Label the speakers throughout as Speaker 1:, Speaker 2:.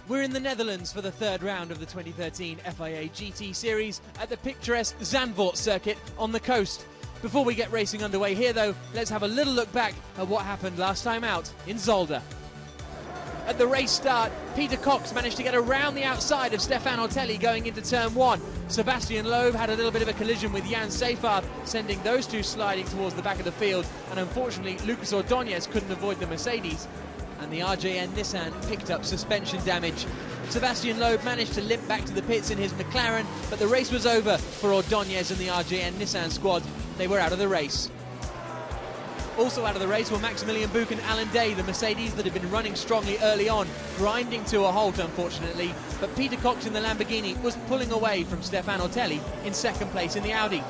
Speaker 1: We're in the Netherlands for the third round of the 2013 FIA GT Series at the picturesque Zandvoort circuit on the coast. Before we get racing underway here though, let's have a little look back at what happened last time out in Zolder. At the race start, Peter Cox managed to get around the outside of Stefan Ortelli going into turn one. Sebastian Loeb had a little bit of a collision with Jan Seyfarth, sending those two sliding towards the back of the field, and unfortunately Lucas Ordóñez couldn't avoid the Mercedes, and the RJN Nissan picked up suspension damage. Sebastian Loeb managed to limp back to the pits in his McLaren, but the race was over for Ordóñez and the RJN Nissan squad. They were out of the race. Also out of the race were Maximilian Buch and Alan Day, the Mercedes that had been running strongly early on, grinding to a halt unfortunately, but Peter Cox in the Lamborghini was pulling away from Stefan Ortelli in second place in the Audi.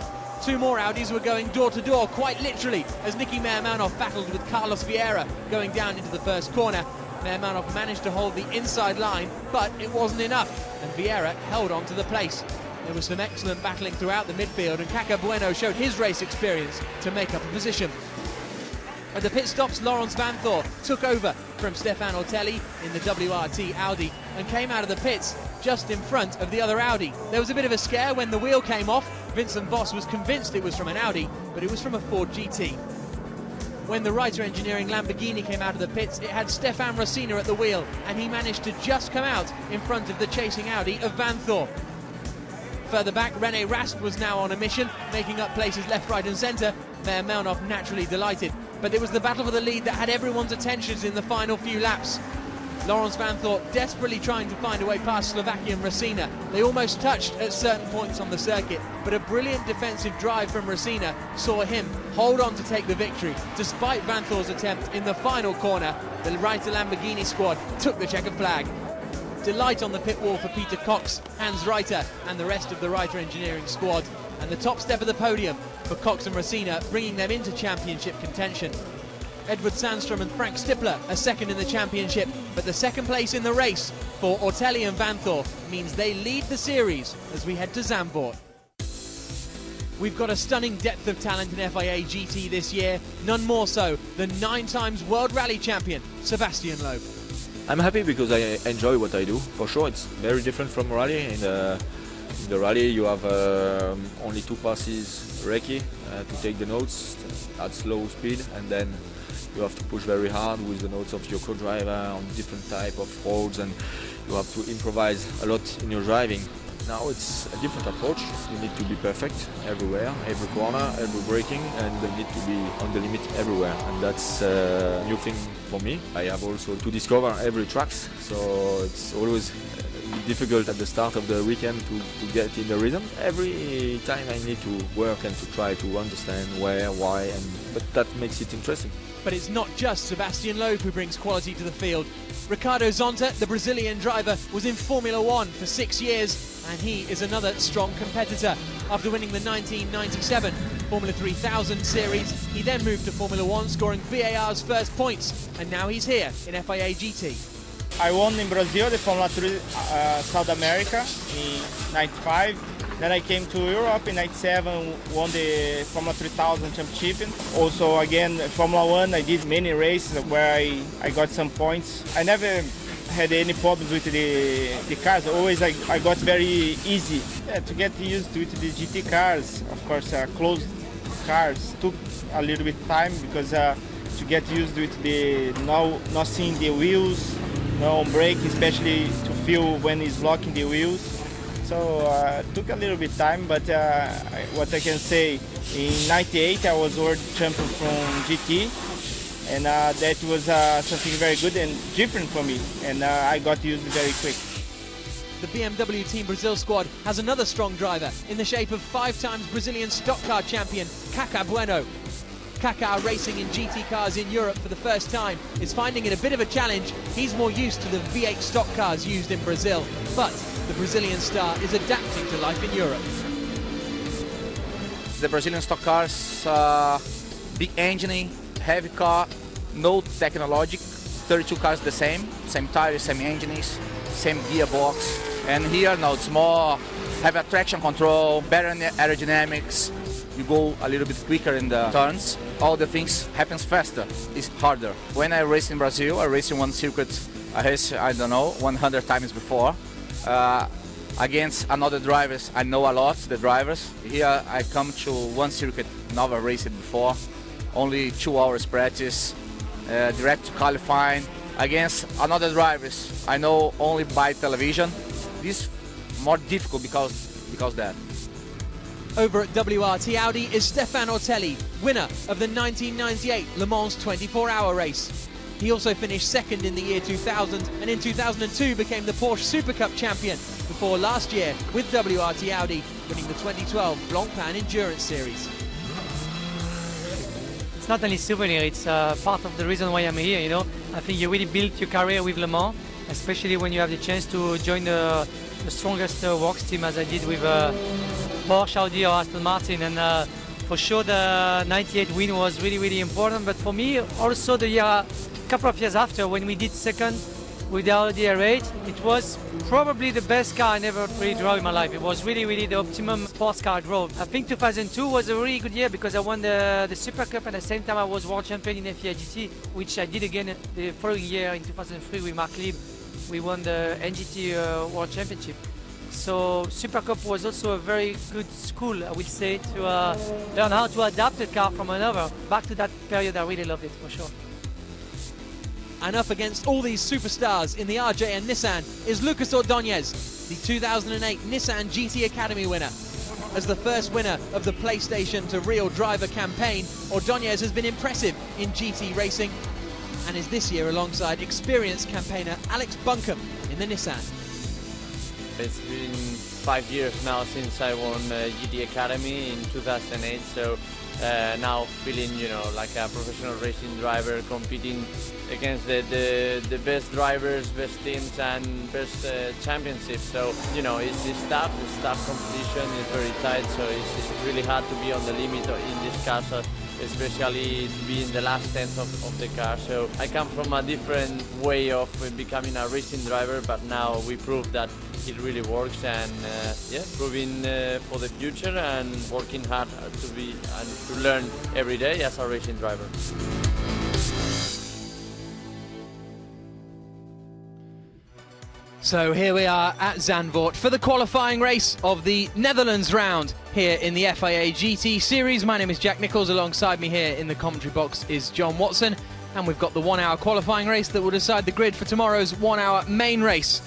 Speaker 1: Two more Audis were going door to door, quite literally, as Nicky Meyer-Manhoff battled with Carlos Vieira going down into the first corner. Meyer-Manhoff managed to hold the inside line, but it wasn't enough, and Vieira held on to the place. There was some excellent battling throughout the midfield, and Caca Bueno showed his race experience to make up a position. At the pit stops, Laurens Vanthoor took over from Stefan Ortelli in the WRT Audi and came out of the pits just in front of the other Audi. There was a bit of a scare when the wheel came off. Vincent Voss was convinced it was from an Audi, but it was from a Ford GT. When the Reiter Engineering Lamborghini came out of the pits, it had Stefan Rosina at the wheel, and he managed to just come out in front of the chasing Audi of Vanthoor. Further back, René Rast was now on a mission, making up places left, right and centre. Meyer-Manhoff naturally delighted, but it was the battle for the lead that had everyone's attentions in the final few laps. Laurens Vanthoor desperately trying to find a way past Slovakian Rosina. They almost touched at certain points on the circuit, but a brilliant defensive drive from Rosina saw him hold on to take the victory. Despite Vanthoor's attempt in the final corner, the Reiter Lamborghini squad took the checkered flag. Delight on the pit wall for Peter Cox, Hans Reiter and the rest of the Reiter Engineering squad, and the top step of the podium for Cox and Rosina, bringing them into championship contention. Edward Sandstrom and Frank Stippler are second in the championship, but the second place in the race for Ortelli and Vanthoor means they lead the series as we head to Zandvoort. We've got a stunning depth of talent in FIA GT this year, none more so than 9 times World Rally champion Sebastian Loeb.
Speaker 2: I'm happy because I enjoy what I do. For sure, it's very different from rally. In the rally, you have only 2 passes recce to take the notes at slow speed, and then you have to push very hard with the notes of your co-driver on different type of roads, and you have to improvise a lot in your driving. Now it's a different approach. You need to be perfect everywhere, every corner, every braking, and you need to be on the limit everywhere. And that's a new thing for me. I have also to discover every tracks, so it's always difficult at the start of the weekend to get in the rhythm. Every time I need to work and to try to understand where, why, but that makes it interesting.
Speaker 1: But it's not just Sebastian Loeb who brings quality to the field. Ricardo Zonta, the Brazilian driver, was in Formula 1 for 6 years, and he is another strong competitor. After winning the 1997 Formula 3000 series, he then moved to Formula 1, scoring VAR's first points, and now he's here in FIA GT.
Speaker 3: I won in Brazil the Formula 3 South America in 95. Then I came to Europe in 97, won the Formula 3000 championship. Also again, Formula 1, I did many races where I got some points. I never had any problems with the cars. Always I got very easy. Yeah, to get used to the GT cars, of course, closed cars took a little bit time because to get used with the not seeing the wheels, no braking, especially to feel when it's blocking the wheels. So it took a little bit time, but what I can say, in 98 I was world champion from GT, and that was something very good and different for me, and I got used very quick.
Speaker 1: The BMW Team Brazil squad has another strong driver in the shape of 5 times Brazilian stock car champion Caca Bueno. Caca, racing in GT cars in Europe for the first time, is finding it a bit of a challenge. He's more used to the V8 stock cars used in Brazil, but the Brazilian star is adapting to life in Europe.
Speaker 4: The Brazilian stock cars, big engine, heavy car, no technology, 32 cars the same tires, same engines, same gearbox. And here now it's more, have a traction control, better aerodynamics, you go a little bit quicker in the turns, all the things happens faster, it's harder. When I raced in Brazil, I raced in one circuit I raced, I don't know, 100 times before. Against another drivers, I know a lot, the drivers. Here I come to one circuit, never raced before. Only 2 hours practice, direct to qualifying. Against another drivers, I know only by television. This more difficult because that.
Speaker 1: Over at WRT Audi is Stefan Ortelli, winner of the 1998 Le Mans 24-hour race. He also finished second in the year 2000 and in 2002 became the Porsche Super Cup champion before last year with WRT Audi winning the 2012 Blancpain Endurance Series.
Speaker 5: It's not only souvenir, it's part of the reason why I'm here, you know. I think you really built your career with Le Mans, especially when you have the chance to join the strongest works team as I did with Porsche, Audi or Aston Martin, and for sure the 98 win was really, really important. But for me, also the couple of years after, when we did second with the Audi R8, it was probably the best car I never really drove in my life. It was really, really the optimum sports car I drove. I think 2002 was a really good year because I won the Super Cup, and at the same time I was world champion in FIA GT, which I did again the following year in 2003 with Mark Lieb. We won the NGT World Championship. So Super Cup was also a very good school, I would say, to learn how to adapt a car from another. Back to that period, I really loved it for sure.
Speaker 1: And up against all these superstars in the RJ and Nissan is Lucas Ordóñez, the 2008 Nissan GT Academy winner. As the first winner of the PlayStation to Real Driver campaign, Ordóñez has been impressive in GT racing and is this year alongside experienced campaigner Alex Buncombe in the Nissan.
Speaker 6: It's been 5 years now since I won GT Academy in 2008, so now feeling, you know, like a professional racing driver, competing against the best drivers, best teams and best championships. So, you know, it's tough competition, it's very tight, so it's really hard to be on the limit in this car, so especially to be in the last tenth of the car. So I come from a different way of becoming a racing driver, but now we prove that it really works, and yeah, proving for the future and working hard to be and to learn every day as a racing driver.
Speaker 1: So here we are at Zandvoort for the qualifying race of the Netherlands round here in the FIA GT Series. My name is Jack Nichols. Alongside me here in the commentary box is John Watson, and we've got the 1 hour qualifying race that will decide the grid for tomorrow's 1 hour main race.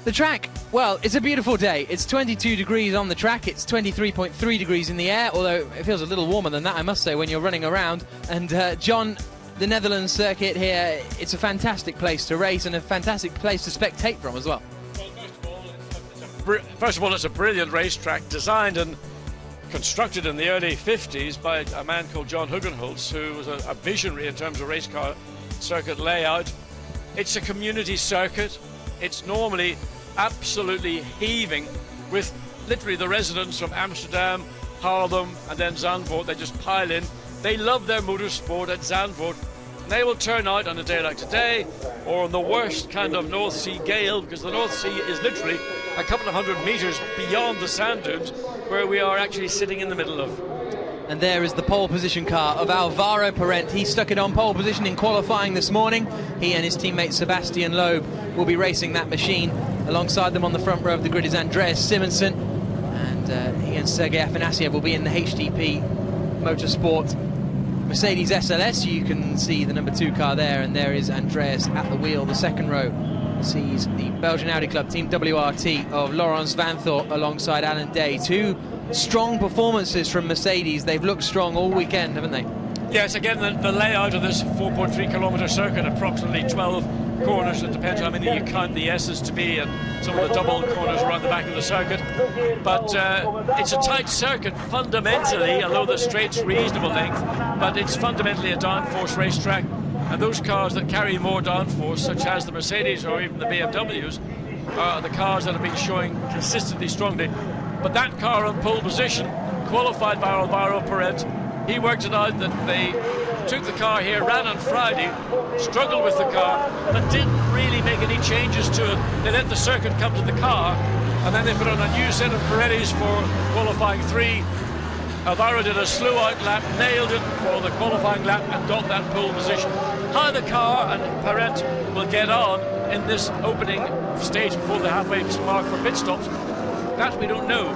Speaker 1: The track, well, it's a beautiful day. It's 22 degrees on the track, it's 23.3 degrees in the air, although it feels a little warmer than that, I must say, when you're running around. And John, the Netherlands circuit here, it's a fantastic place to race and a fantastic place to spectate from as well.
Speaker 7: First of all, it's a brilliant racetrack designed and constructed in the early 50s by a man called John Hugenholtz, who was a visionary in terms of race car circuit layout. It's a community circuit. It's normally absolutely heaving with literally the residents from Amsterdam, Haarlem and then Zandvoort. They just pile in. They love their motorsport at Zandvoort. And they will turn out on a day like today or on the worst kind of North Sea gale, because the North Sea is literally a couple of 100 meters beyond the sand dunes where we are actually sitting in the middle of.
Speaker 1: And there is the pole position car of Alvaro Parent. He stuck it on pole position in qualifying this morning. He and his teammate Sebastian Loeb will be racing that machine. Alongside them on the front row of the grid is Andreas Simonsen, and he and Sergei Afanasiev will be in the HTP Motorsport Mercedes SLS. You can see the number 2 car there, and there is Andreas at the wheel. The second row sees the Belgian Audi Club Team WRT of Laurens Vanthoor alongside Alan Day. 2 strong performances from Mercedes. They've looked strong all weekend, haven't they?
Speaker 7: Yes, again, the layout of this 4.3 kilometre circuit, approximately 12 corners. It depends how many you count the S's to be, and some of the double corners around the back of the circuit. But it's a tight circuit fundamentally, although the straight's reasonable length, but it's fundamentally a downforce racetrack. And those cars that carry more downforce, such as the Mercedes or even the BMWs, are the cars that have been showing consistently strongly. But that car on pole position, qualified by Alvaro Parent, he worked it out that they took the car here, ran on Friday, struggled with the car, but didn't really make any changes to it. They let the circuit come to the car, and then they put on a new set of Pirellis for qualifying 3. Alvaro did a slow out lap, nailed it for the qualifying lap, and got that pole position. How the car and Parent will get on in this opening stage before the halfway mark for pit stops, that we don't know.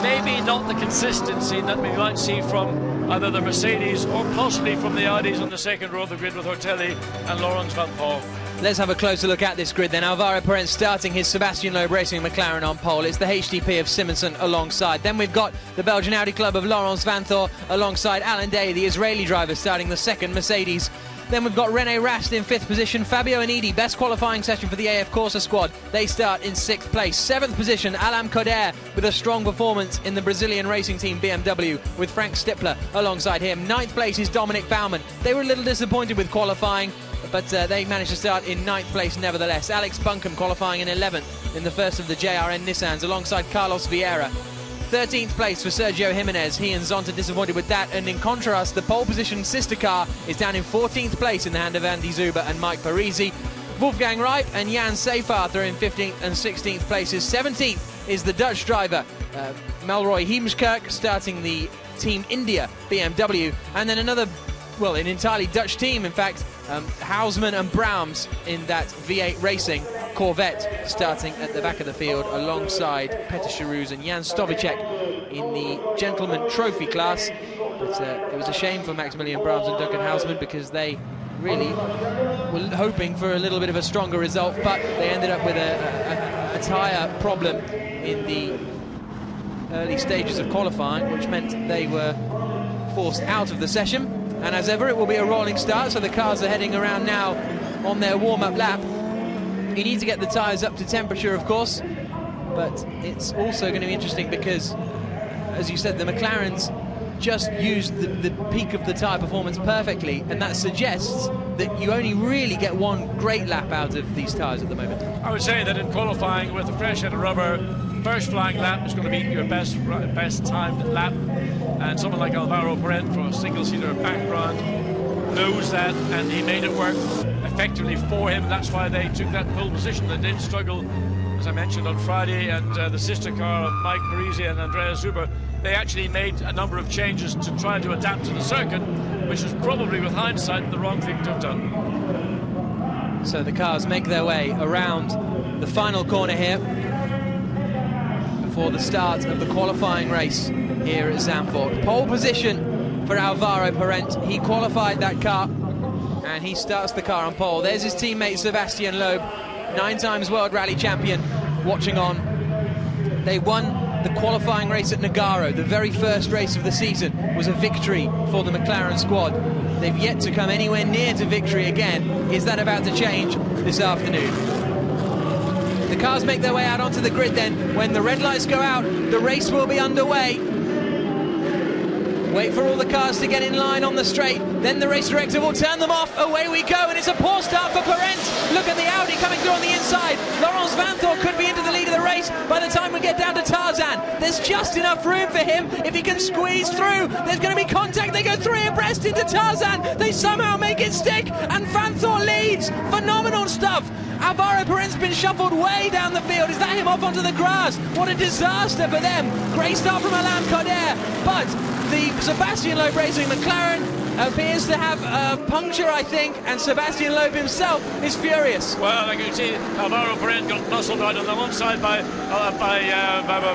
Speaker 7: Maybe not the consistency that we might see from either the Mercedes or possibly from the Audis on the second row of the grid with Ortelli and Laurens van Paul.
Speaker 1: Let's have a closer look at this grid then. Alvaro Parent starting his Sebastian Loeb Racing McLaren on pole. It's the HDP of Simonsen alongside. Then we've got the Belgian Audi Club of Laurens van Thor alongside Alan Day, the Israeli driver, starting the second Mercedes. Then we've got René Rast in 5th position. Fabio and Edie, best qualifying session for the AF Corsa squad. They start in 6th place. 7th position, Alain Coder with a strong performance in the Brazilian racing team BMW with Frank Stippler alongside him. 9th place is Dominic Baumann. They were a little disappointed with qualifying, but they managed to start in 9th place nevertheless. Alex Buncombe qualifying in 11th in the first of the JRN Nissans alongside Carlos Vieira. 13th place for Sergio Jimenez. He and Zonta disappointed with that, and in contrast, the pole position sister car is down in 14th place in the hand of Andy Zuber and Mike Parisi. Wolfgang Reip and Jan Seyfarth are in 15th and 16th places. 17th is the Dutch driver Melroy Heemskerk, starting the Team India BMW, and then another, well, an entirely Dutch team, in fact, Hausman and Brahms in that V8 Racing Corvette, starting at the back of the field alongside Peter Charouz and Jan Stovicek in the Gentleman Trophy class. But it was a shame for Maximilian Brahms and Duncan Hausman, because they really were hoping for a little bit of a stronger result, but they ended up with a tyre problem in the early stages of qualifying, which meant they were forced out of the session. And as ever, it will be a rolling start, so the cars are heading around now on their warm-up lap. You need to get the tyres up to temperature, of course, but it's also going to be interesting because, as you said, the McLarens just used the peak of the tyre performance perfectly, and that suggests that you only really get one great lap out of these tyres at the moment.
Speaker 7: I would say that in qualifying with a fresh head of rubber, first flying lap is going to be your best timed lap, and someone like Alvaro Parent from a single-seater background knows that, and he made it work effectively for him. That's why they took that pole position. They did struggle, as I mentioned, on Friday, and the sister car of Mike Parisi and Andreas Zuber, they actually made a number of changes to try to adapt to the circuit, which is probably, with hindsight, the wrong thing to have done.
Speaker 1: So the cars make their way around the final corner here before the start of the qualifying race here at Zandvoort. Pole position for Alvaro Parent. He qualified that car, and he starts the car on pole. There's his teammate Sebastian Loeb, 9 times World Rally champion, watching on. They won the qualifying race at Nogaro. The very first race of the season was a victory for the McLaren squad. They've yet to come anywhere near to victory again. Is that about to change this afternoon? The cars make their way out onto the grid then. When the red lights go out, the race will be underway. Wait for all the cars to get in line on the straight, then the race director will turn them off. Away we go, and it's a poor start for Parent. Look at the Audi coming through on the inside. Laurens van Thor could be into the lead of the race by the time we get down to Tarzan. There's just enough room for him if he can squeeze through. There's going to be contact. They go 3 abreast into Tarzan. They somehow make it stick, and Van Thor leads. Phenomenal stuff. Alvaro Parent's been shuffled way down the field. Is that him off onto the grass? What a disaster for them. Great start from Alain Coder, but the Sebastian Loeb Racing McLaren appears to have a puncture, I think, and Sebastian Loeb himself is furious.
Speaker 7: Well, like you can see, Alvaro Parent got muscled out on the one side by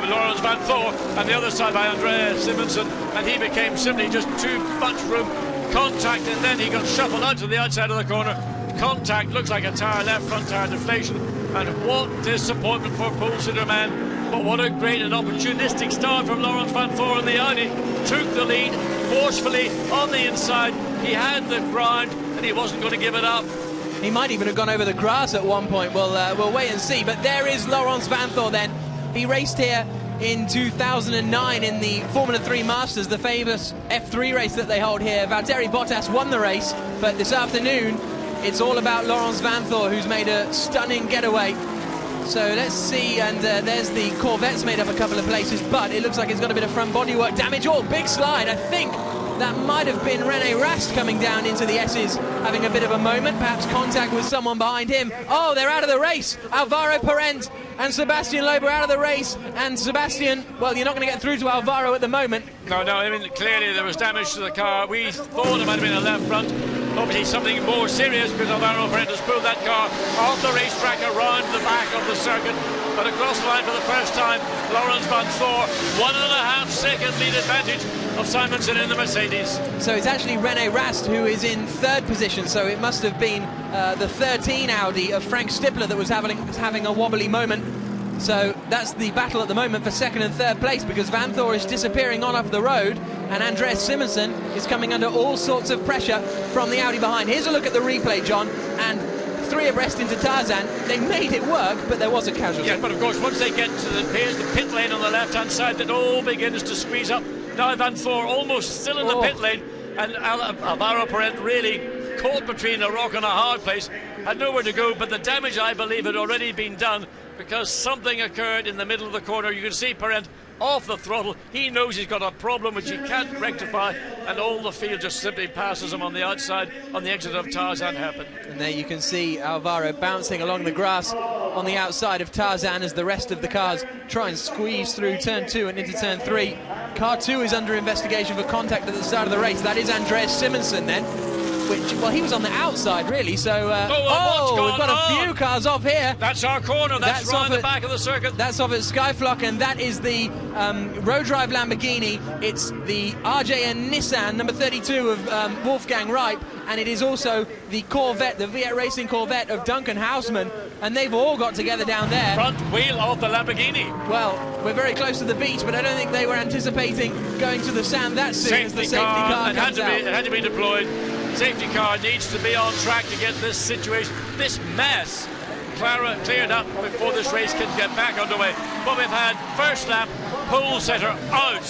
Speaker 7: Laurens van Thor, and the other side by Andrea Simonsen, and he became simply just too much room. Contact, and then he got shuffled out to the outside of the corner. Contact, looks like a tyre left, front tyre deflation, and what disappointment for pole sitter man. But what a great and opportunistic start from Laurens van Thor, and the Audi took the lead forcefully on the inside. He had the ground and he wasn't going to give it up.
Speaker 1: He might even have gone over the grass at one point. We'll wait and see. But there is Laurens van Thor then. He raced here in 2009 in the Formula 3 Masters, the famous F3 race that they hold here. Valtteri Bottas won the race, but this afternoon it's all about Laurens van Thor, who's made a stunning getaway. So let's see, and there's the Corvette's made up a couple of places, but it looks like it's got a bit of front bodywork damage. Oh, big slide. I think that might have been René Rast coming down into the S's, having a bit of a moment, perhaps contact with someone behind him. Oh, they're out of the race. Alvaro Parent and Sebastian Loeb are out of the race, and Sebastian, well, you're not going to get through to Alvaro at the moment.
Speaker 7: No, I mean, clearly there was damage to the car. We thought it might have been a left front. obviously something more serious, because Alvaro Paredes pulled that car off the racetrack around the back of the circuit. But across the line for the first time, Laurens van Thor, 1.5 second lead advantage of Simonsen in the Mercedes.
Speaker 1: So it's actually René Rast who is in third position, so it must have been the 13 Audi of Frank Stippler that was having a wobbly moment. So that's the battle at the moment for second and third place, because Van Thor is disappearing on off the road and Andreas Simonsen is coming under all sorts of pressure from the Audi behind. Here's a look at the replay, John, and 3 abreast into Tarzan. They made it work, but there was a casualty.
Speaker 7: Yeah, but of course once they get to the pit lane on the left-hand side, it all begins to squeeze up. Now Van Thor almost still in the pit lane, and Alvaro Paredes really caught between a rock and a hard place, had nowhere to go, but the damage, I believe, had already been done, because something occurred in the middle of the corner. You can see Paredes off the throttle. He knows he's got a problem which he can't rectify, and all the field just simply passes him on the outside on the exit of Tarzan happen.
Speaker 1: And there you can see Alvaro bouncing along the grass on the outside of Tarzan as the rest of the cars try and squeeze through turn 2 and into turn 3. Car 2 is under investigation for contact at the start of the race. That is Andreas Simonsen then. Which, well, he was on the outside, really, so... we've got a few cars off here.
Speaker 7: That's our corner, that's right at the back of the circuit.
Speaker 1: That's off at Skyflock, and that is the Road Drive Lamborghini. It's the RJN Nissan, number 32 of Wolfgang Reip, and it is also the Corvette, the V8 Racing Corvette of Duncan Houseman, and they've all got together down there.
Speaker 7: Front wheel of the Lamborghini.
Speaker 1: Well, we're very close to the beach, but I don't think they were anticipating going to the sand that soon as the safety car comes out.
Speaker 7: It had to be deployed. Safety car needs to be on track to get this situation, this mess, cleared up before this race can get back underway. But we've had first lap, pole setter out.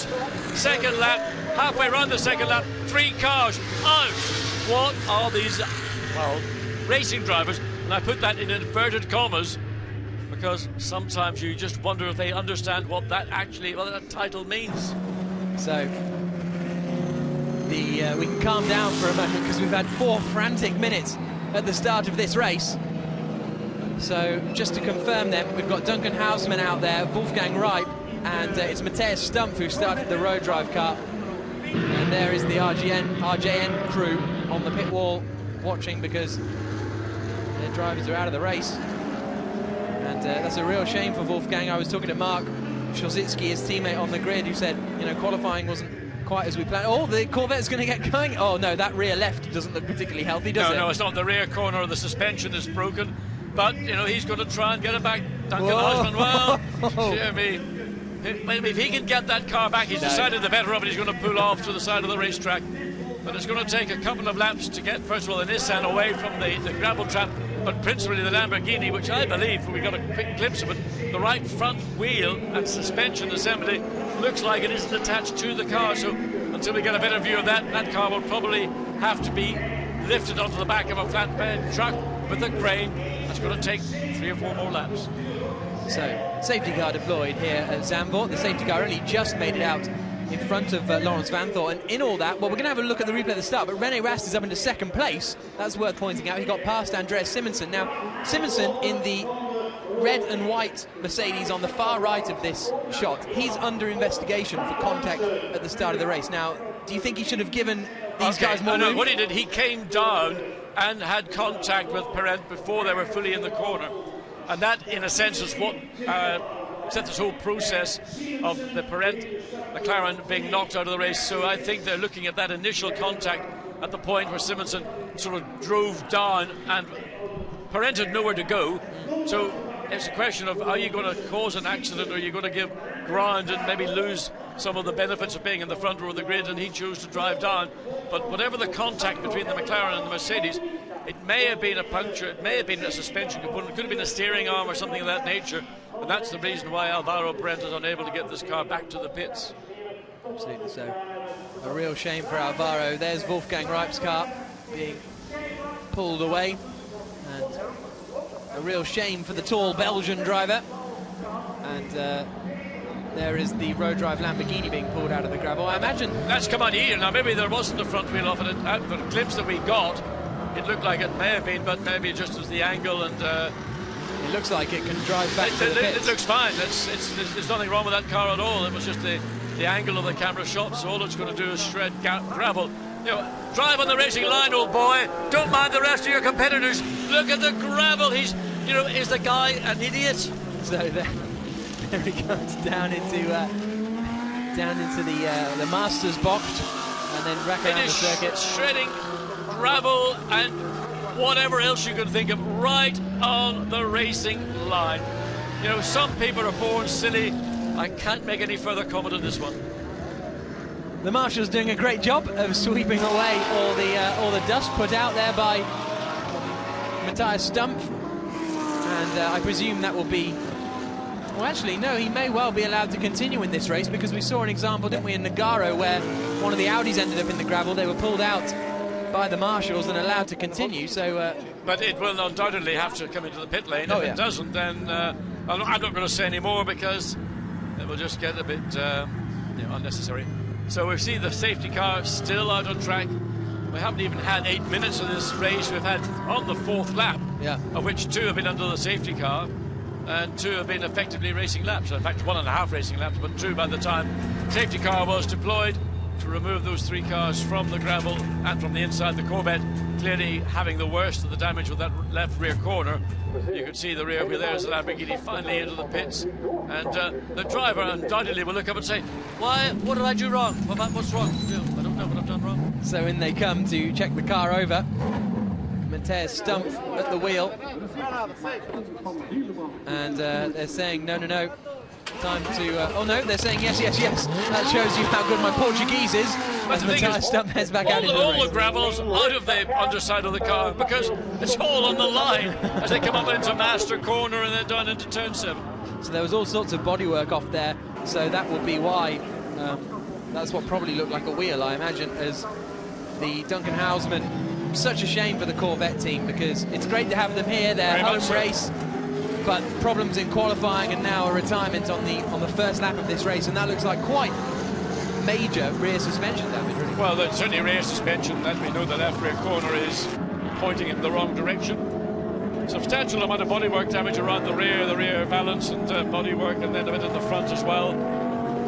Speaker 7: Second lap, halfway around the second lap, 3 cars out. What are these, well, racing drivers? And I put that in inverted commas, because sometimes you just wonder if they understand what that title means.
Speaker 1: So we can calm down for a moment, because we've had 4 frantic minutes at the start of this race. So just to confirm then, we've got Duncan Houseman out there, Wolfgang Reip, and it's Matthias Stumpf who started the road drive car. And there is the RJN crew on the pit wall watching, because their drivers are out of the race. And that's a real shame for Wolfgang. I was talking to Mark Szosicki, his teammate on the grid, who said, you know, qualifying wasn't quite as we planned. Oh, the Corvette's going to get going. Oh no, that rear left doesn't look particularly healthy, does it?
Speaker 7: No, it's not. The rear corner of the suspension is broken, but you know, he's going to try and get it back. Duncan Houseman, well, dear me, if he can get that car back, he's decided the better of it. He's going to pull off to the side of the racetrack, but it's going to take a couple of laps to get, first of all, the Nissan away from the gravel trap, but principally the Lamborghini, which I believe, we got a quick glimpse of it, the right front wheel and suspension assembly looks like it isn't attached to the car, so until we get a better view of that, that car will probably have to be lifted onto the back of a flatbed truck with a crane. That's going to take 3 or 4 more laps.
Speaker 1: So, safety car deployed here at Zandvoort. The safety car only just made it out in front of Laurens van Thor, and in all that, well, we're going to have a look at the replay at the start, but René Rast is up into second place. That's worth pointing out. He got past Andreas Simonsen. Now, Simonsen in the red and white Mercedes on the far right of this shot, he's under investigation for contact at the start of the race. Now, do you think he should have given these guys more room?
Speaker 7: What he did, he came down and had contact with Paredes before they were fully in the corner, and that in a sense is what set this whole process of the Paredes McLaren being knocked out of the race. So I think they're looking at that initial contact at the point where Simonsen sort of drove down, and Paredes had nowhere to go, so it's a question of, are you going to cause an accident, or are you going to give ground and maybe lose some of the benefits of being in the front row of the grid? And he chose to drive down. But whatever the contact between the McLaren and the Mercedes, it may have been a puncture, it may have been a suspension component, it could have been a steering arm or something of that nature, and that's the reason why Alvaro Paredes is unable to get this car back to the pits.
Speaker 1: Absolutely so. A real shame for Alvaro. There's Wolfgang Reip's car being pulled away, and a real shame for the tall Belgian driver. And there is the road drive Lamborghini being pulled out of the gravel. I imagine
Speaker 7: that's come out here. Now maybe there wasn't a front wheel off it. The glimpse that we got, it looked like it may have been, but maybe just as the angle, and
Speaker 1: it looks like it can drive back to the pits.
Speaker 7: It looks fine. There's nothing wrong with that car at all. It was just the angle of the camera shot, so all it's going to do is shred gravel. drive on the racing line, old boy. Don't mind the rest of your competitors. Look at the gravel. He's, is the guy an idiot?
Speaker 1: So there he comes down into the Masters box, and then back around the circuit.
Speaker 7: Shredding gravel and whatever else you can think of right on the racing line. Some people are born silly. I can't make any further comment on this one.
Speaker 1: The marshal's doing a great job of sweeping away all the dust put out there by Matthias Stumpf, and I presume that will be. Well, actually, no, he may well be allowed to continue in this race, because we saw an example, didn't we, in Nogaro, where one of the Audis ended up in the gravel. They were pulled out by the marshals and allowed to continue. So,
Speaker 7: but it will undoubtedly have to come into the pit lane. If it doesn't, then I'm not going to say any more, because it will just get a bit unnecessary. So we've seen the safety car still out on track. We haven't even had 8 minutes of this race. We've had on the 4th lap, of which 2 have been under the safety car, and 2 have been effectively racing laps. In fact, 1.5 racing laps, but 2 by the time safety car was deployed to remove those 3 cars from the gravel and from the inside. The Corvette clearly having the worst of the damage with that left rear corner. You can see the rear wheel. There's the Lamborghini finally into the pits, and the driver undoubtedly will look up and say, "Why? What did I do wrong? What's wrong? I don't know what I've done wrong."
Speaker 1: So in they come to check the car over. Matthias Stumpf at the wheel, and they're saying no, time to oh no, they're saying yes. That shows you how good my Portuguese is. As Matthias Stumpf heads back out into the race.
Speaker 7: All the gravel's out of the underside of the car, because it's all on the line as they come up into Master Corner and then down into turn 7.
Speaker 1: So there was all sorts of bodywork off there, so that will be why that's what probably looked like a wheel, I imagine, as the Duncan Housman. Such a shame for the Corvette team, because it's great to have them here, their home race, but problems in qualifying and now a retirement on the first lap of this race, and that looks like quite major rear suspension damage, really.
Speaker 7: Well, there's certainly rear suspension, that we know the left rear corner is pointing in the wrong direction. Substantial amount of bodywork damage around the rear valance and bodywork, and then a bit at the front as well.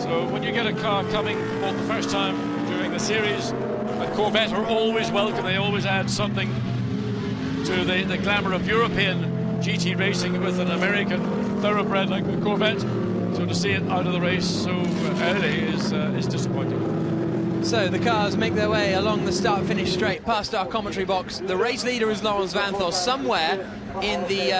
Speaker 7: So when you get a car coming for the first time during the series, a Corvette are always welcome. They always add something to the glamour of European GT racing with an American thoroughbred like the Corvette. So to see it out of the race so early is disappointing.
Speaker 1: So the cars make their way along the start-finish straight past our commentary box. The race leader is Laurens Vanthoor. Somewhere in the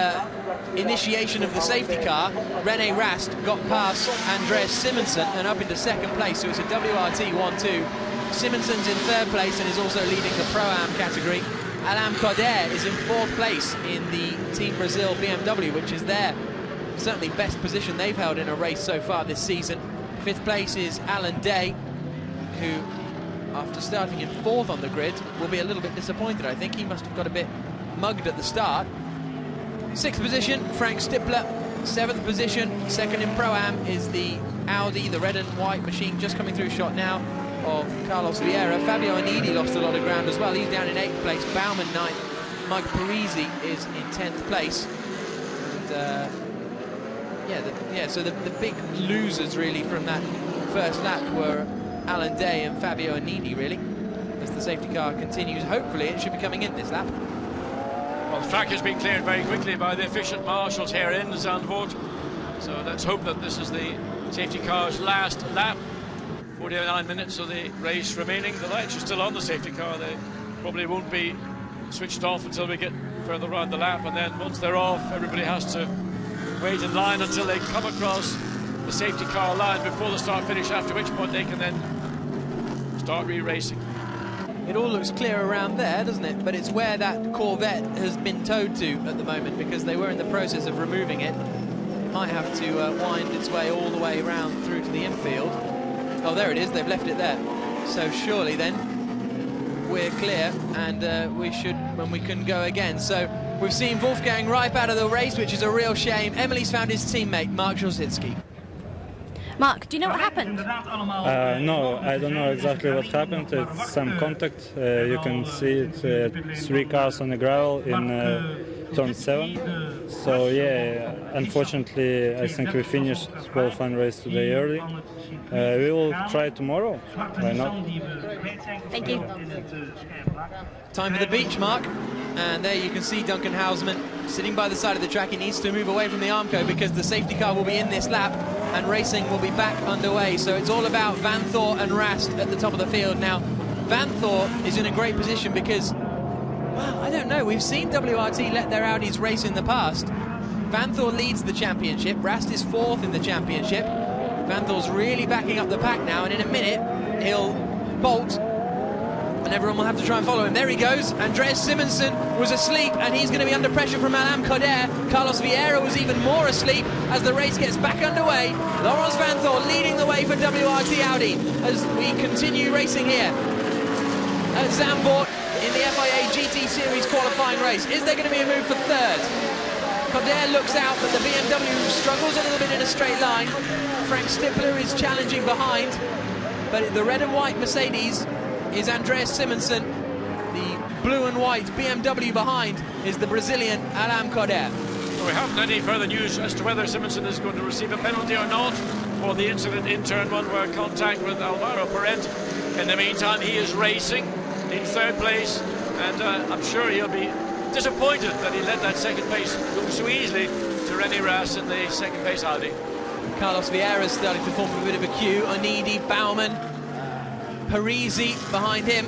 Speaker 1: initiation of the safety car, René Rast got past Andreas Simonsen and up into 2nd place. So it's a WRT 1-2. Simonson's in 3rd place and is also leading the Pro-Am category. Alain Coder is in 4th place in the Team Brazil BMW, which is their certainly best position they've held in a race so far this season. 5th place is Alan Day, who, after starting in 4th on the grid, will be a little bit disappointed. I think he must have got a bit mugged at the start. 6th position, Frank Stippler. 7th position, 2nd in Pro-Am, is the Audi, the red and white machine just coming through shot now of Carlos Vieira. Fabio Anidi lost a lot of ground as well. He's down in 8th place. Baumann 9th. Mike Parisi is in 10th place. And so the big losers really from that first lap were Alan Day and Fabio Anidi, really, as the safety car continues. Hopefully it should be coming in this lap.
Speaker 7: Well, the track has been cleared very quickly by the efficient marshals here in Zandvoort. So let's hope that this is the safety car's last lap. 49 minutes of the race remaining. The lights are still on the safety car. They probably won't be switched off until we get further around the lap, and then once they're off, everybody has to wait in line until they come across the safety car line before the start-finish, after which point they can then start re-racing.
Speaker 1: It all looks clear around there, doesn't it? But it's where that Corvette has been towed to at the moment, because they were in the process of removing it. It might have to wind its way all the way around through to the infield. Oh, there it is. They've left it there. So surely then we're clear, and we can go again. So we've seen Wolfgang Reip out of the race, which is a real shame. Emily's found his teammate, Mark Jositsky.
Speaker 8: Mark, do you know what happened?
Speaker 9: No, I don't know exactly what happened. It's some contact. You can see it, 3 cars on the gravel in turn 7. So yeah, unfortunately, I think we finished qualifying race today early. We will try tomorrow. Why not?
Speaker 8: Thank you.
Speaker 1: Time for the beach, Mark. And there you can see Duncan Houseman sitting by the side of the track. He needs to move away from the Armco because the safety car will be in this lap and racing will be back underway. So it's all about Van Thor and Rast at the top of the field. Now, Van Thor is in a great position because, well, I don't know. We've seen WRT let their Audis race in the past. Van Thor leads the championship. Rast is 4th in the championship. Van Thor's really backing up the pack now, and in a minute he'll bolt and everyone will have to try and follow him. There he goes. Andreas Simonsen was asleep and he's going to be under pressure from Alain Coder. Carlos Vieira was even more asleep as the race gets back underway. Laurens Van Thor leading the way for WRT Audi as we continue racing here at Zandvoort in the FIA GT Series qualifying race. Is there going to be a move for 3rd? Coder looks out, but the BMW struggles a little bit in a straight line. Frank Stippler is challenging behind, but the red and white Mercedes is Andreas Simonsen. The blue and white BMW behind is the Brazilian Alain Coder.
Speaker 7: Well, we haven't any further news as to whether Simonsen is going to receive a penalty or not for the incident in turn 1 where contact with Alvaro Parent. In the meantime, he is racing in 3rd place, and I'm sure he'll be disappointed that he let that second place go so easily to René Rast in the 2nd place Audi.
Speaker 1: Carlos Vieira is starting to form a bit of a queue. Onidi, Baumann, Parisi behind him,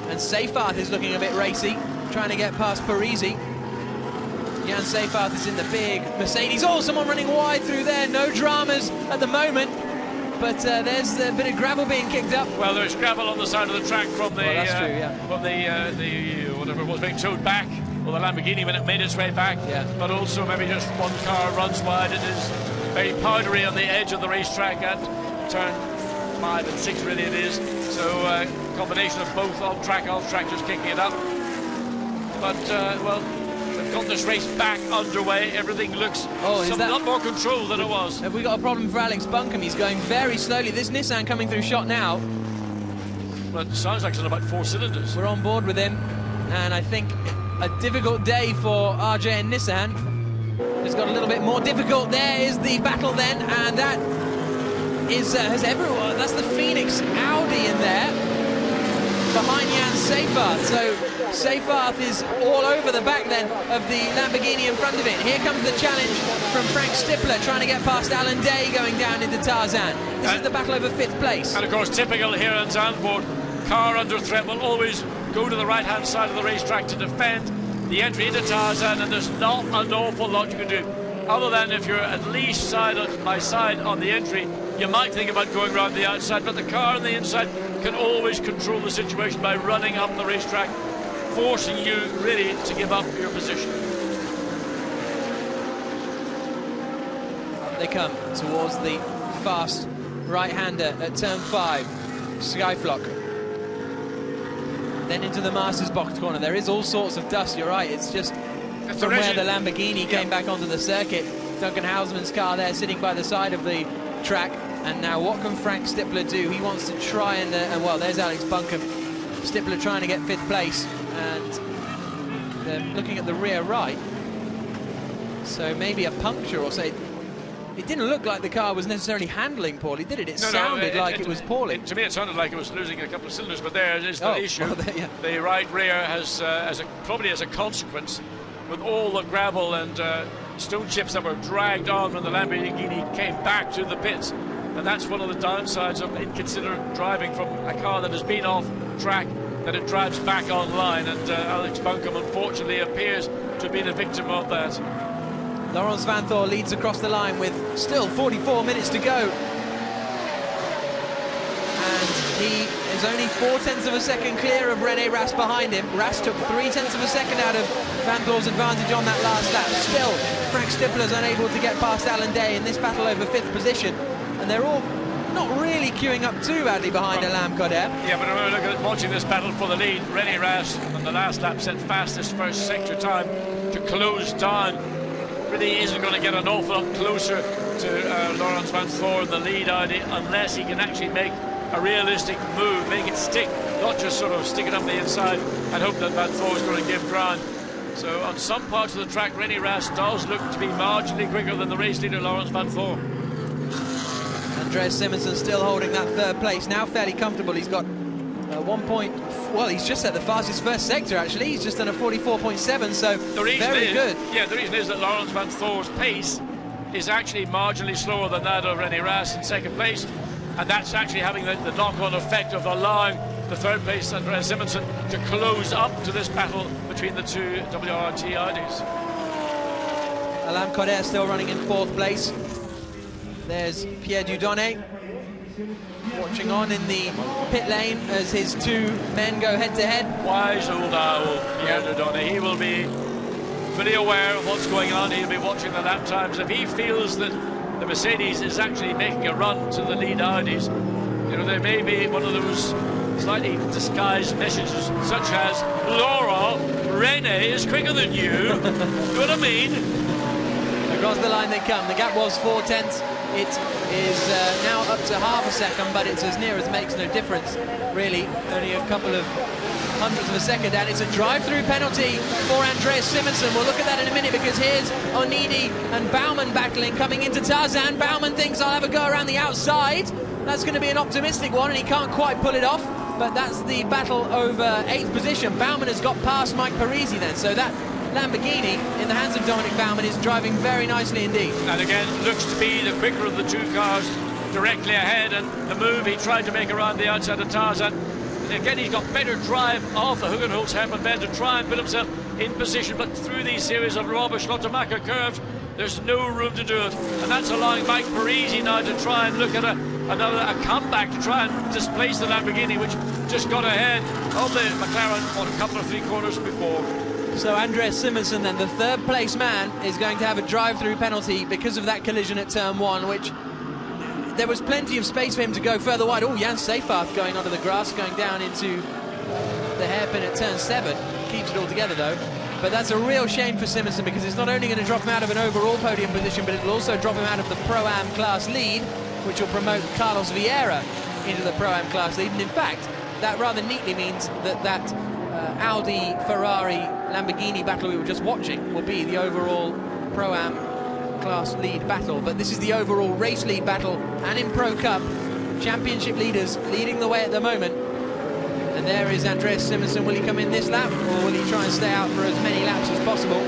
Speaker 1: and Seyfarth is looking a bit racy, trying to get past Parisi. Jan Seyfarth is in the big Mercedes. Oh, someone running wide through there. No dramas at the moment, but there's a bit of gravel being kicked up.
Speaker 7: Well, there's gravel on the side of the track from the,
Speaker 1: that's true, yeah.
Speaker 7: From the whatever it was being towed back, or the Lamborghini when it made its way back.
Speaker 1: Yeah.
Speaker 7: But also maybe just one car runs wide. It is very powdery on the edge of the racetrack at turn 5 and 6, really it is. So combination of both on-track just kicking it up. But well, we've got this race back underway. Everything looks a lot more controlled than it was.
Speaker 1: Have we got a problem for Alex Buncombe? He's going very slowly. This Nissan coming through shot now.
Speaker 7: Well, it sounds like it's on about 4 cylinders.
Speaker 1: We're on board with him, and I think a difficult day for RJ and Nissan. It's got a little bit more difficult. There is the battle then, and that is has everyone. That's the Phoenix Audi in there behind Jan Seyfarth. So Seyfarth is all over the back then of the Lamborghini in front of it. Here comes the challenge from Frank Stippler trying to get past Alan Day going down into Tarzan. This is the battle over 5th place.
Speaker 7: And of course, typical here in Zandvoort, car under threat will always go to the right-hand side of the racetrack to defend the entry into Tarzan, and there's not an awful lot you can do. Other than if you're at least side by side on the entry, you might think about going around the outside, but the car on the inside can always control the situation by running up the racetrack, forcing you really to give up your position.
Speaker 1: They come towards the fast right-hander at turn 5, Skyflock. Then into the Masters box corner. There is all sorts of dust, you're right. It's just from where the Lamborghini came back onto the circuit. Duncan Houseman's car there sitting by the side of the track. And now what can Frank Stippler do? He wants to try and well, there's Alex Buncombe. Stippler trying to get 5th place, and they're looking at the rear right. So maybe a puncture or so. It didn't look like the car was necessarily handling poorly, did it? It sounded like it was poorly.
Speaker 7: To me, it sounded like it was losing a couple of cylinders, but there is the issue.
Speaker 1: Well, yeah.
Speaker 7: The right rear has, probably as a consequence, with all the gravel and stone chips that were dragged on when the Lamborghini came back to the pits. And that's one of the downsides of inconsiderate driving from a car that has been off track, that it drives back online. And Alex Buncombe, unfortunately, appears to have been a victim of that.
Speaker 1: Laurens Van Thor leads across the line with still 44 minutes to go. And he is only 0.4 of a second clear of René Rast behind him. Rast took 0.3 of a second out of Van Thor's advantage on that last lap. Still, Frank Stippler's unable to get past Alan Day in this battle over 5th position. And they're all not really queuing up too badly behind Alain Coder.
Speaker 7: Yeah, but remember, look at watching this battle for the lead. René Rast on the last lap set fastest first sector time to close down. Really isn't going to get an awful lot closer to Laurens Van Thor in the lead Audi unless he can actually make a realistic move, make it stick, not just sort of stick it up the inside and hope that Van Thor is going to give ground. So on some parts of the track, René Rast does look to be marginally quicker than the race leader, Laurens van Voor.
Speaker 1: Andreas Simonsen still holding that third place, now fairly comfortable. He's got 1 point, well, he's just at the fastest first sector actually. He's just done a 44.7, so very good.
Speaker 7: Yeah, the reason is that Laurens van Voor's pace is actually marginally slower than that of René Rast in second place, and that's actually having the knock-on effect of allowing the third place Andreas Simonsen to close up to this battle between the two WRT Audis.
Speaker 1: Alain Coder still running in fourth place. There's Pierre Dieudonné watching on in the pit lane as his two men go head-to-head.
Speaker 7: Wise old owl, Pierre Dieudonné. He will be fully aware of what's going on. He'll be watching the lap times. If he feels that the Mercedes is actually making a run to the lead Audis, you know, there may be one of those slightly disguised messages, such as, Laura, René is quicker than you. You know what I mean?
Speaker 1: Across the line they come. The gap was 0.4. It is now up to half a second, but it's as near as makes no difference, really. Only a couple of hundredths of a second, and it's a drive-through penalty for Andreas Simonsen. We'll look at that in a minute, because here's Onidi and Baumann battling, coming into Tarzan. Baumann thinks, I'll have a go around the outside. That's going to be an optimistic one, and he can't quite pull it off, but that's the battle over 8th position. Baumann has got past Mike Parisi then, so that Lamborghini in the hands of Dominic Baumann is driving very nicely indeed.
Speaker 7: And again, looks to be the quicker of the two cars directly ahead, and the move he tried to make around the outside of Tarzan. And again, he's got better drive off the Hugenholtz hairpin bend to try and put himself in position, but through these series of Robert Schlottemacher curves, there's no room to do it, and that's allowing Mike Parisi now to try and look at a comeback to try and displace the Lamborghini, which just got ahead of the McLaren on a couple of 3 corners before.
Speaker 1: So Andreas Simonsen then, the third place man, is going to have a drive-through penalty because of that collision at turn 1, which there was plenty of space for him to go further wide. Oh, Jan Seyfarth going onto the grass, going down into the hairpin at turn 7. Keeps it all together though. But that's a real shame for Simonsen, because it's not only going to drop him out of an overall podium position, but it'll also drop him out of the Pro-Am class lead, which will promote Carlos Vieira into the Pro-Am class lead. And in fact, that rather neatly means that Audi, Ferrari, Lamborghini battle we were just watching will be the overall Pro-Am class lead battle. But this is the overall race lead battle, and in Pro Cup, championship leaders leading the way at the moment. And there is Andreas Simonsen. Will he come in this lap, or will he try and stay out for as many laps as possible?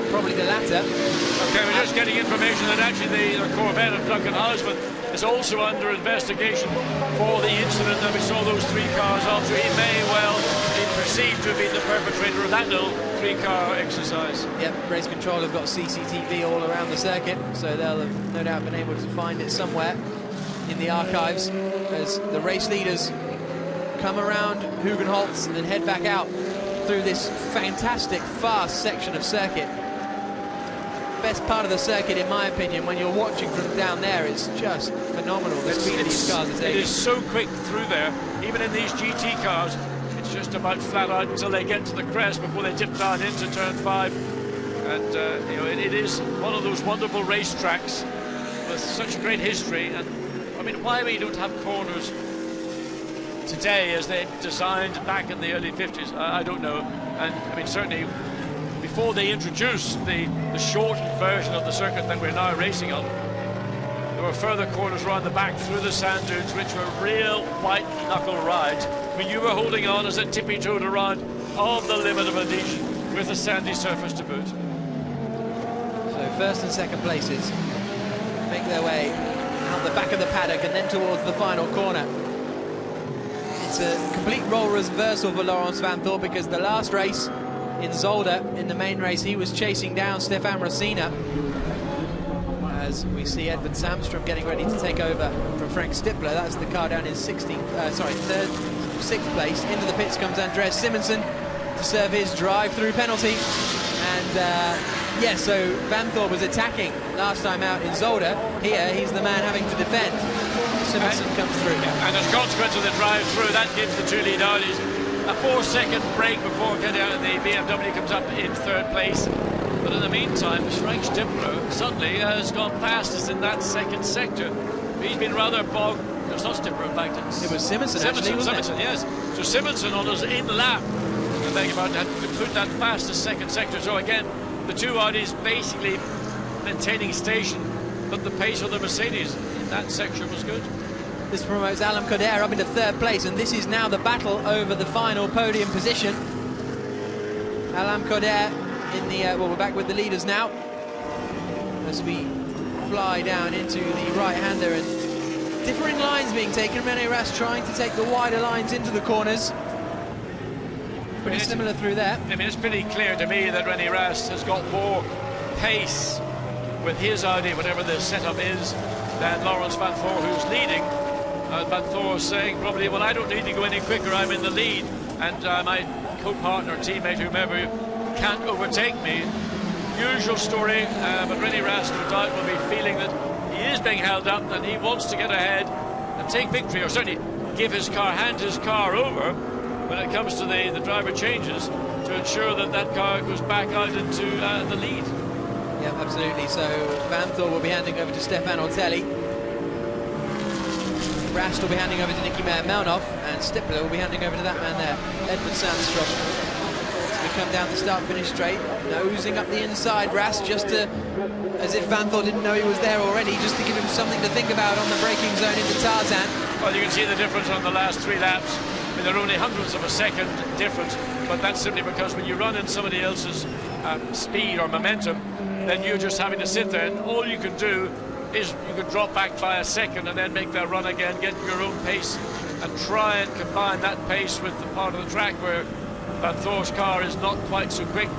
Speaker 1: Probably the latter.
Speaker 7: Okay, we're just getting information that actually the Corvette of Duncan Huisman is also under investigation for the incident that we saw those 3 cars off. So he may well be perceived to have been the perpetrator of that little 3-car exercise.
Speaker 1: Yep, race control have got CCTV all around the circuit, so they'll have no doubt been able to find it somewhere in the archives as the race leaders come around Hugenholtz and then head back out through this fantastic fast section of circuit. Best part of the circuit, in my opinion, when you're watching from down there, is just phenomenal. The speed of these cars is taking.
Speaker 7: It is so quick through there, even in these GT cars. It's just about flat out until they get to the crest before they dip down into turn 5. And you know, it is one of those wonderful racetracks with such great history. And I mean, why we don't have corners today as they designed back in the early 50s, I don't know. And I mean, certainly before they introduced the shortened version of the circuit that we're now racing on, there were further corners around the back through the sand dunes, which were real white knuckle rides. I mean, you were holding on as it tippy-toed around on the limit of adhesion with a sandy surface to boot.
Speaker 1: So first and second places make their way out the back of the paddock and then towards the final corner. It's a complete role reversal for Laurens van Voor, because the last race in Zolder, in the main race, he was chasing down Stefan Rosina. As we see Edvard Samstrom getting ready to take over from Frank Stippler. That's the car down in 6th place. Into the pits comes Andreas Simonsen to serve his drive-through penalty. And yes, so Van Voor was attacking last time out in Zolder. Here, he's the man having to defend. Simonsen comes through.
Speaker 7: And as a consequence of the drive-through, that gives the 2 lead Audis a 4-second break before getting out, and the BMW comes up in 3rd place. But in the meantime, Frank Stippler suddenly has gone fastest in that 2nd sector. He's been rather bogged. It's not Stippler, in fact.
Speaker 1: It was Simonsen, actually, wasn't it?
Speaker 7: Yes. So Simonsen on his in lap. And beg your pardon, had to put that fastest second sector. So again, the two Audis basically maintaining station, but the pace of the Mercedes in that section was good.
Speaker 1: This promotes Alain Coder up into third place, and this is now the battle over the final podium position. Alain Coder in the, well, we're back with the leaders now as we fly down into the right-hander, and differing lines being taken. René Rast trying to take the wider lines into the corners. Pretty similar through there.
Speaker 7: I mean, it's pretty clear to me that René Rast has got more pace with his Audi, whatever the setup is, than Laurens van Voor, who's leading. Van Voor saying probably, well, I don't need to go any quicker, I'm in the lead, and my co-partner, teammate, whomever, can't overtake me. Usual story, but René Rast, no doubt, will be feeling that he is being held up and he wants to get ahead and take victory, or certainly give his car, hand his car over when it comes to the driver changes, to ensure that that car goes back out into the lead.
Speaker 1: Yeah, absolutely. So Van Thor will be handing over to Stefan Ortelli. Rast will be handing over to Nicky Melnhoff, and Stippler will be handing over to that man there, Edward Sandstrom. As we come down the start-finish straight, nosing up the inside, Rast just to, as if Van Thor didn't know he was there already, just to give him something to think about on the braking zone into Tarzan.
Speaker 7: Well, you can see the difference on the last 3 laps. I mean, they're only hundredths of a second difference, but that's simply because when you run in somebody else's speed or momentum, then you're just having to sit there, and all you can do is you can drop back by a second and then make that run again, get your own pace, and try and combine that pace with the part of the track where Van Thor's car is not quite so quick.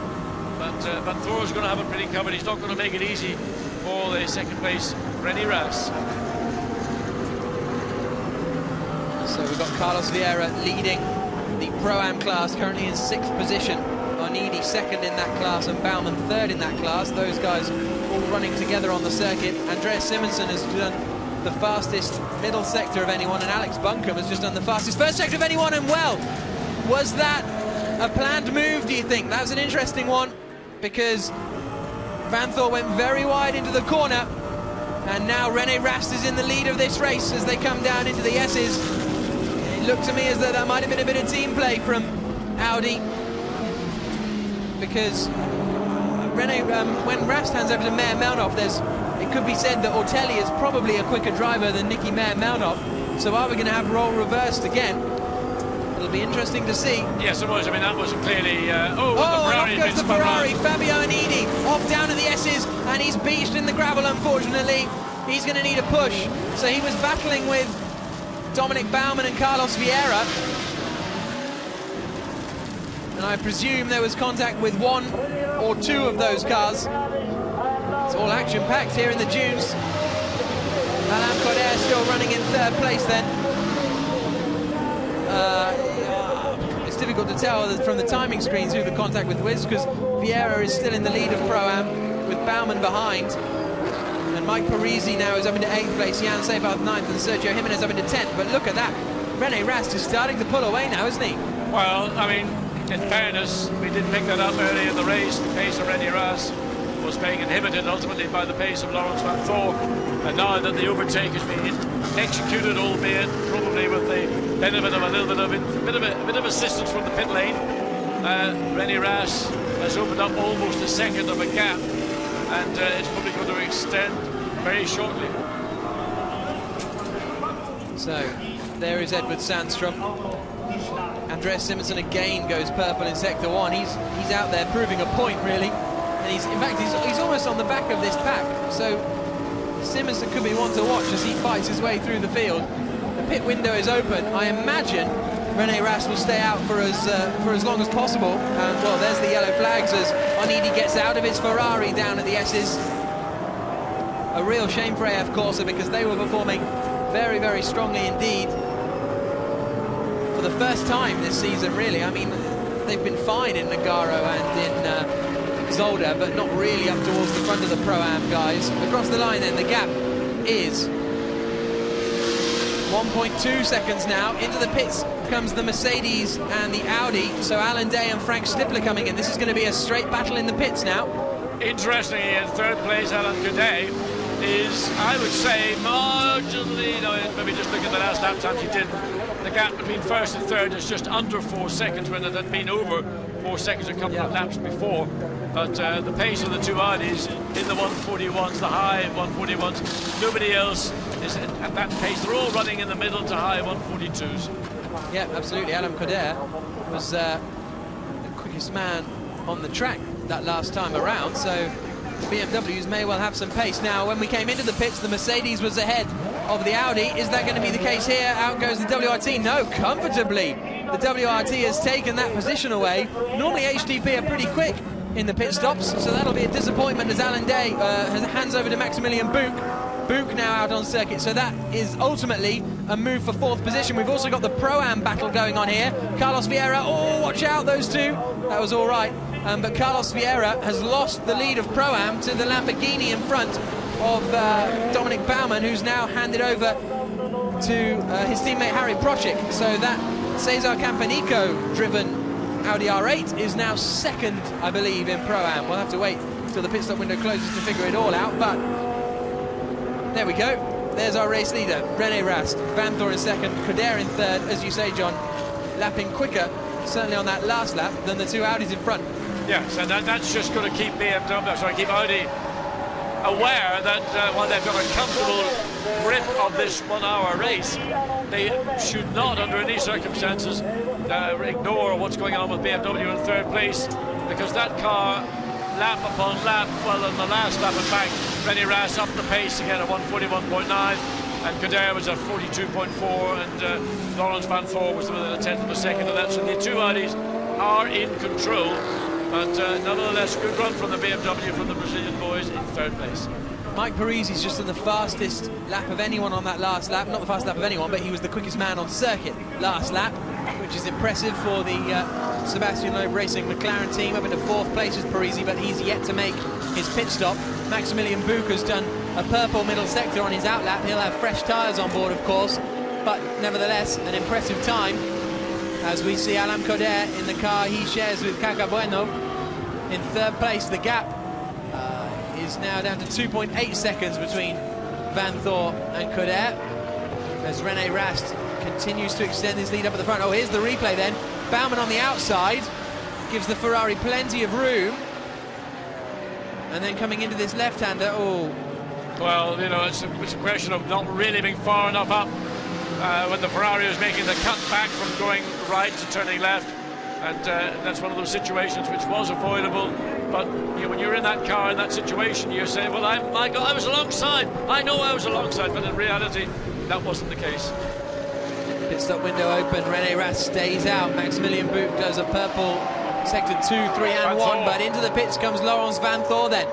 Speaker 7: But Van Thor's going to have it pretty covered. He's not going to make it easy for the second place René Rast.
Speaker 1: So we've got Carlos Vieira leading the Pro-Am class, currently in 6th position. Onidi second in that class, and Baumann third in that class. Those guys all running together on the circuit. Andreas Simonsen has done the fastest middle sector of anyone, and Alex Buncombe has just done the fastest first sector of anyone. And well, was that a planned move, do you think? That's an interesting one, because Van Thor went very wide into the corner, and now René Rast is in the lead of this race as they come down into the S's. It looked to me as though that might have been a bit of team play from Audi, because when Rast hands over to Meyer Melnhoff, it could be said that Ortelli is probably a quicker driver than Nicky Melnhoff. So are we going to have role reversed again? It'll be interesting to see.
Speaker 7: Yes, it was. I mean, that was clearly...
Speaker 1: and off goes the Ferrari. Fabio Onidi off down to the S's, and he's beached in the gravel, unfortunately. He's going to need a push. So he was battling with Dominic Baumann and Carlos Vieira. And I presume there was contact with 1 or 2 of those cars. It's all action-packed here in the dunes. Alain Coder still running in 3rd place then. It's difficult to tell from the timing screens who the contact with was, because Vieira is still in the lead of Pro-Am with Baumann behind. And Mike Parisi now is up into 8th place, Jan Sebath 9th, and Sergio Jimenez up into 10th. But look at that, René Rast is starting to pull away now, isn't he?
Speaker 7: Well, I mean, in fairness, we did pick that up early in the race. The pace of René Rast was being inhibited ultimately by the pace of Laurens van Voor. And now that the overtake has been executed, albeit probably with the benefit of a bit of assistance from the pit lane, René Rast has opened up almost a second of a gap, and it's probably going to extend very shortly.
Speaker 1: So there is Edward Sandstrom. Andreas Simonsen again goes purple in sector 1. He's out there proving a point, really, and he's almost on the back of this pack. So Simonsen could be one to watch as he fights his way through the field. The pit window is open. I imagine René Rast will stay out for as long as possible. And well, there's the yellow flags as Onidi gets out of his Ferrari down at the S's. A real shame for AF Corsa, because they were performing very, very strongly indeed. For the first time this season, really. I mean, they've been fine in Nagaro and in Zolder, but not really up towards the front of the Pro-Am guys. Across the line then, the gap is 1.2 seconds now. Into the pits comes the Mercedes and the Audi. So Alan Day and Frank Stippler coming in. This is going to be a straight battle in the pits now.
Speaker 7: Interestingly, in 3rd place, Alain Coder is, I would say, marginally, no, maybe just look at the last lap times he did. The gap between first and third is just under 4 seconds when it had been over 4 seconds a couple of laps before. But the pace of the two Audis in the 141s, the high 141s, nobody else is at that pace. They're all running in the middle to high 142s.
Speaker 1: Yeah, absolutely. Alain Coder was the quickest man on the track that last time around, so BMWs may well have some pace. Now, when we came into the pits, the Mercedes was ahead of the Audi. Is that going to be the case here? Out goes the WRT. No, comfortably. The WRT has taken that position away. Normally, HDP are pretty quick in the pit stops, so that'll be a disappointment as Alan Day hands over to Maximilian Buch. Buch now out on circuit, so that is ultimately a move for 4th position. We've also got the Pro-Am battle going on here. Carlos Vieira, oh, watch out, those two. That was all right. But Carlos Vieira has lost the lead of Pro-Am to the Lamborghini in front of Dominic Baumann, who's now handed over to his teammate Harry Prochik. So that Cesar Campanico-driven Audi R8 is now 2nd, I believe, in Pro-Am. We'll have to wait till the pit stop window closes to figure it all out, but there we go. There's our race leader, René Rast. Vanthor in 2nd, Coder in 3rd, as you say, John, lapping quicker, certainly on that last lap, than the two Audis in front.
Speaker 7: Yes, and that's just going to keep keep Audi aware that while they've got a comfortable grip of this 1 hour race, they should not, under any circumstances, ignore what's going on with BMW in 3rd place, because that car, lap upon lap, well, on the last lap, in fact, René Rast upped the pace again at 141.9, and Coder was at 42.4, and Laurens Vanthor was within a tenth of a second of that. So the two Audis are in control, but nevertheless, good run from the BMW, from the Brazilian boys in 3rd place.
Speaker 1: Mike Parisi's just done the fastest lap of anyone on that last lap. Not the fastest lap of anyone, but he was the quickest man on circuit last lap, which is impressive for the Sebastian Loeb Racing McLaren team. Up into 4th place is Parisi, but he's yet to make his pit stop. Maximilian Buch has done a purple middle sector on his outlap. He'll have fresh tyres on board, of course, but nevertheless, an impressive time. As we see Alain Coder in the car he shares with Caca Bueno in 3rd place. The gap is now down to 2.8 seconds between Vanthor and Coder, as René Rast continues to extend his lead up at the front. Oh, here's the replay then. Baumann on the outside gives the Ferrari plenty of room, and then coming into this left-hander, oh.
Speaker 7: Well, you know, it's a question of not really being far enough up when the Ferrari was making the cut back from going right to turning left, and that's one of those situations which was avoidable. But you know, when you're in that car in that situation, you say, well, I was alongside. I know I was alongside, but in reality, that wasn't the case.
Speaker 1: Pit stop window open. René Rast stays out. Maximilian Buch does a purple sector 2, 3 and 1, but into the pits comes Laurens Vanthor then.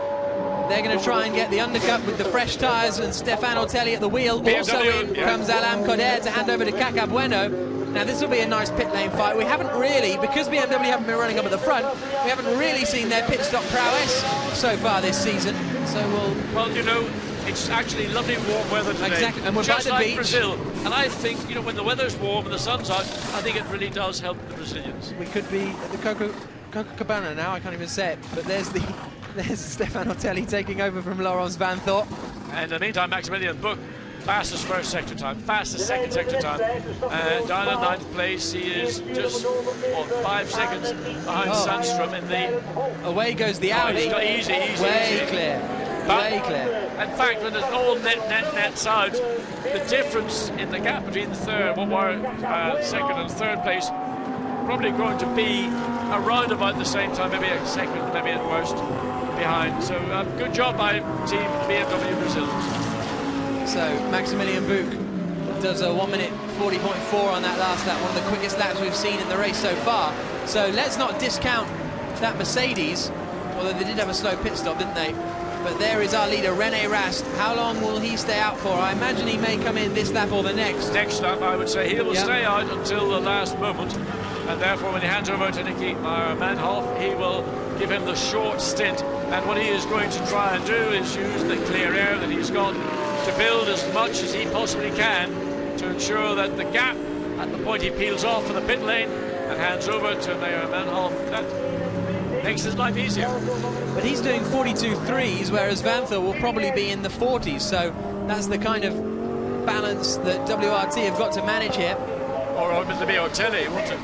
Speaker 1: They're going to try and get the undercut with the fresh tyres, and Stefano Telli at the wheel. Also in comes Alain Coder to hand over to Caca Bueno. Now this will be a nice pit lane fight. We haven't really, because BMW haven't been running up at the front, we haven't really seen their pit stop prowess so far this season. So
Speaker 7: well, you know, it's actually lovely warm weather today.
Speaker 1: Exactly, and we're
Speaker 7: just
Speaker 1: by the
Speaker 7: like
Speaker 1: beach.
Speaker 7: Brazil. And I think, you know, when the weather's warm and the sun's out, I think it really does help the Brazilians.
Speaker 1: We could be at the Copacabana now. I can't even say it, but there's Stefano Telli taking over from Laurens Vanthor.
Speaker 7: And in the meantime, Maximilian Buch, fastest first sector time, fastest second sector time, down in 9th place. He is just 5 seconds behind Sandstrom in the.
Speaker 1: Away goes the Audi.
Speaker 7: Easy,
Speaker 1: way clear. Way clear.
Speaker 7: In fact, when it's all nets out, the difference in the gap between the third, what were 2nd and 3rd place, probably going to be around about the same time, maybe a second, maybe at worst, behind. So good job by Team BMW Brazil.
Speaker 1: So Maximilian Buch does a 1 minute 40.4 on that last lap, one of the quickest laps we've seen in the race so far. So let's not discount that Mercedes, although they did have a slow pit stop, didn't they? But there is our leader, René Rast. How long will he stay out for? I imagine he may come in this lap or the next.
Speaker 7: Next lap, I would say. He will stay out until the last moment. And therefore, when he hands over to Nicky Manhoff, he will give him the short stint. And what he is going to try and do is use the clear air that he's got to build as much as he possibly can to ensure that the gap at the point he peels off for the pit lane and hands over to Mayor Manhoff, that makes his life easier.
Speaker 1: but he's doing 42.3s, whereas Vanthoor will probably be in the 40s. So that's the kind of balance that WRT have got to manage here.
Speaker 7: Or it'll be Ortelli, won't it?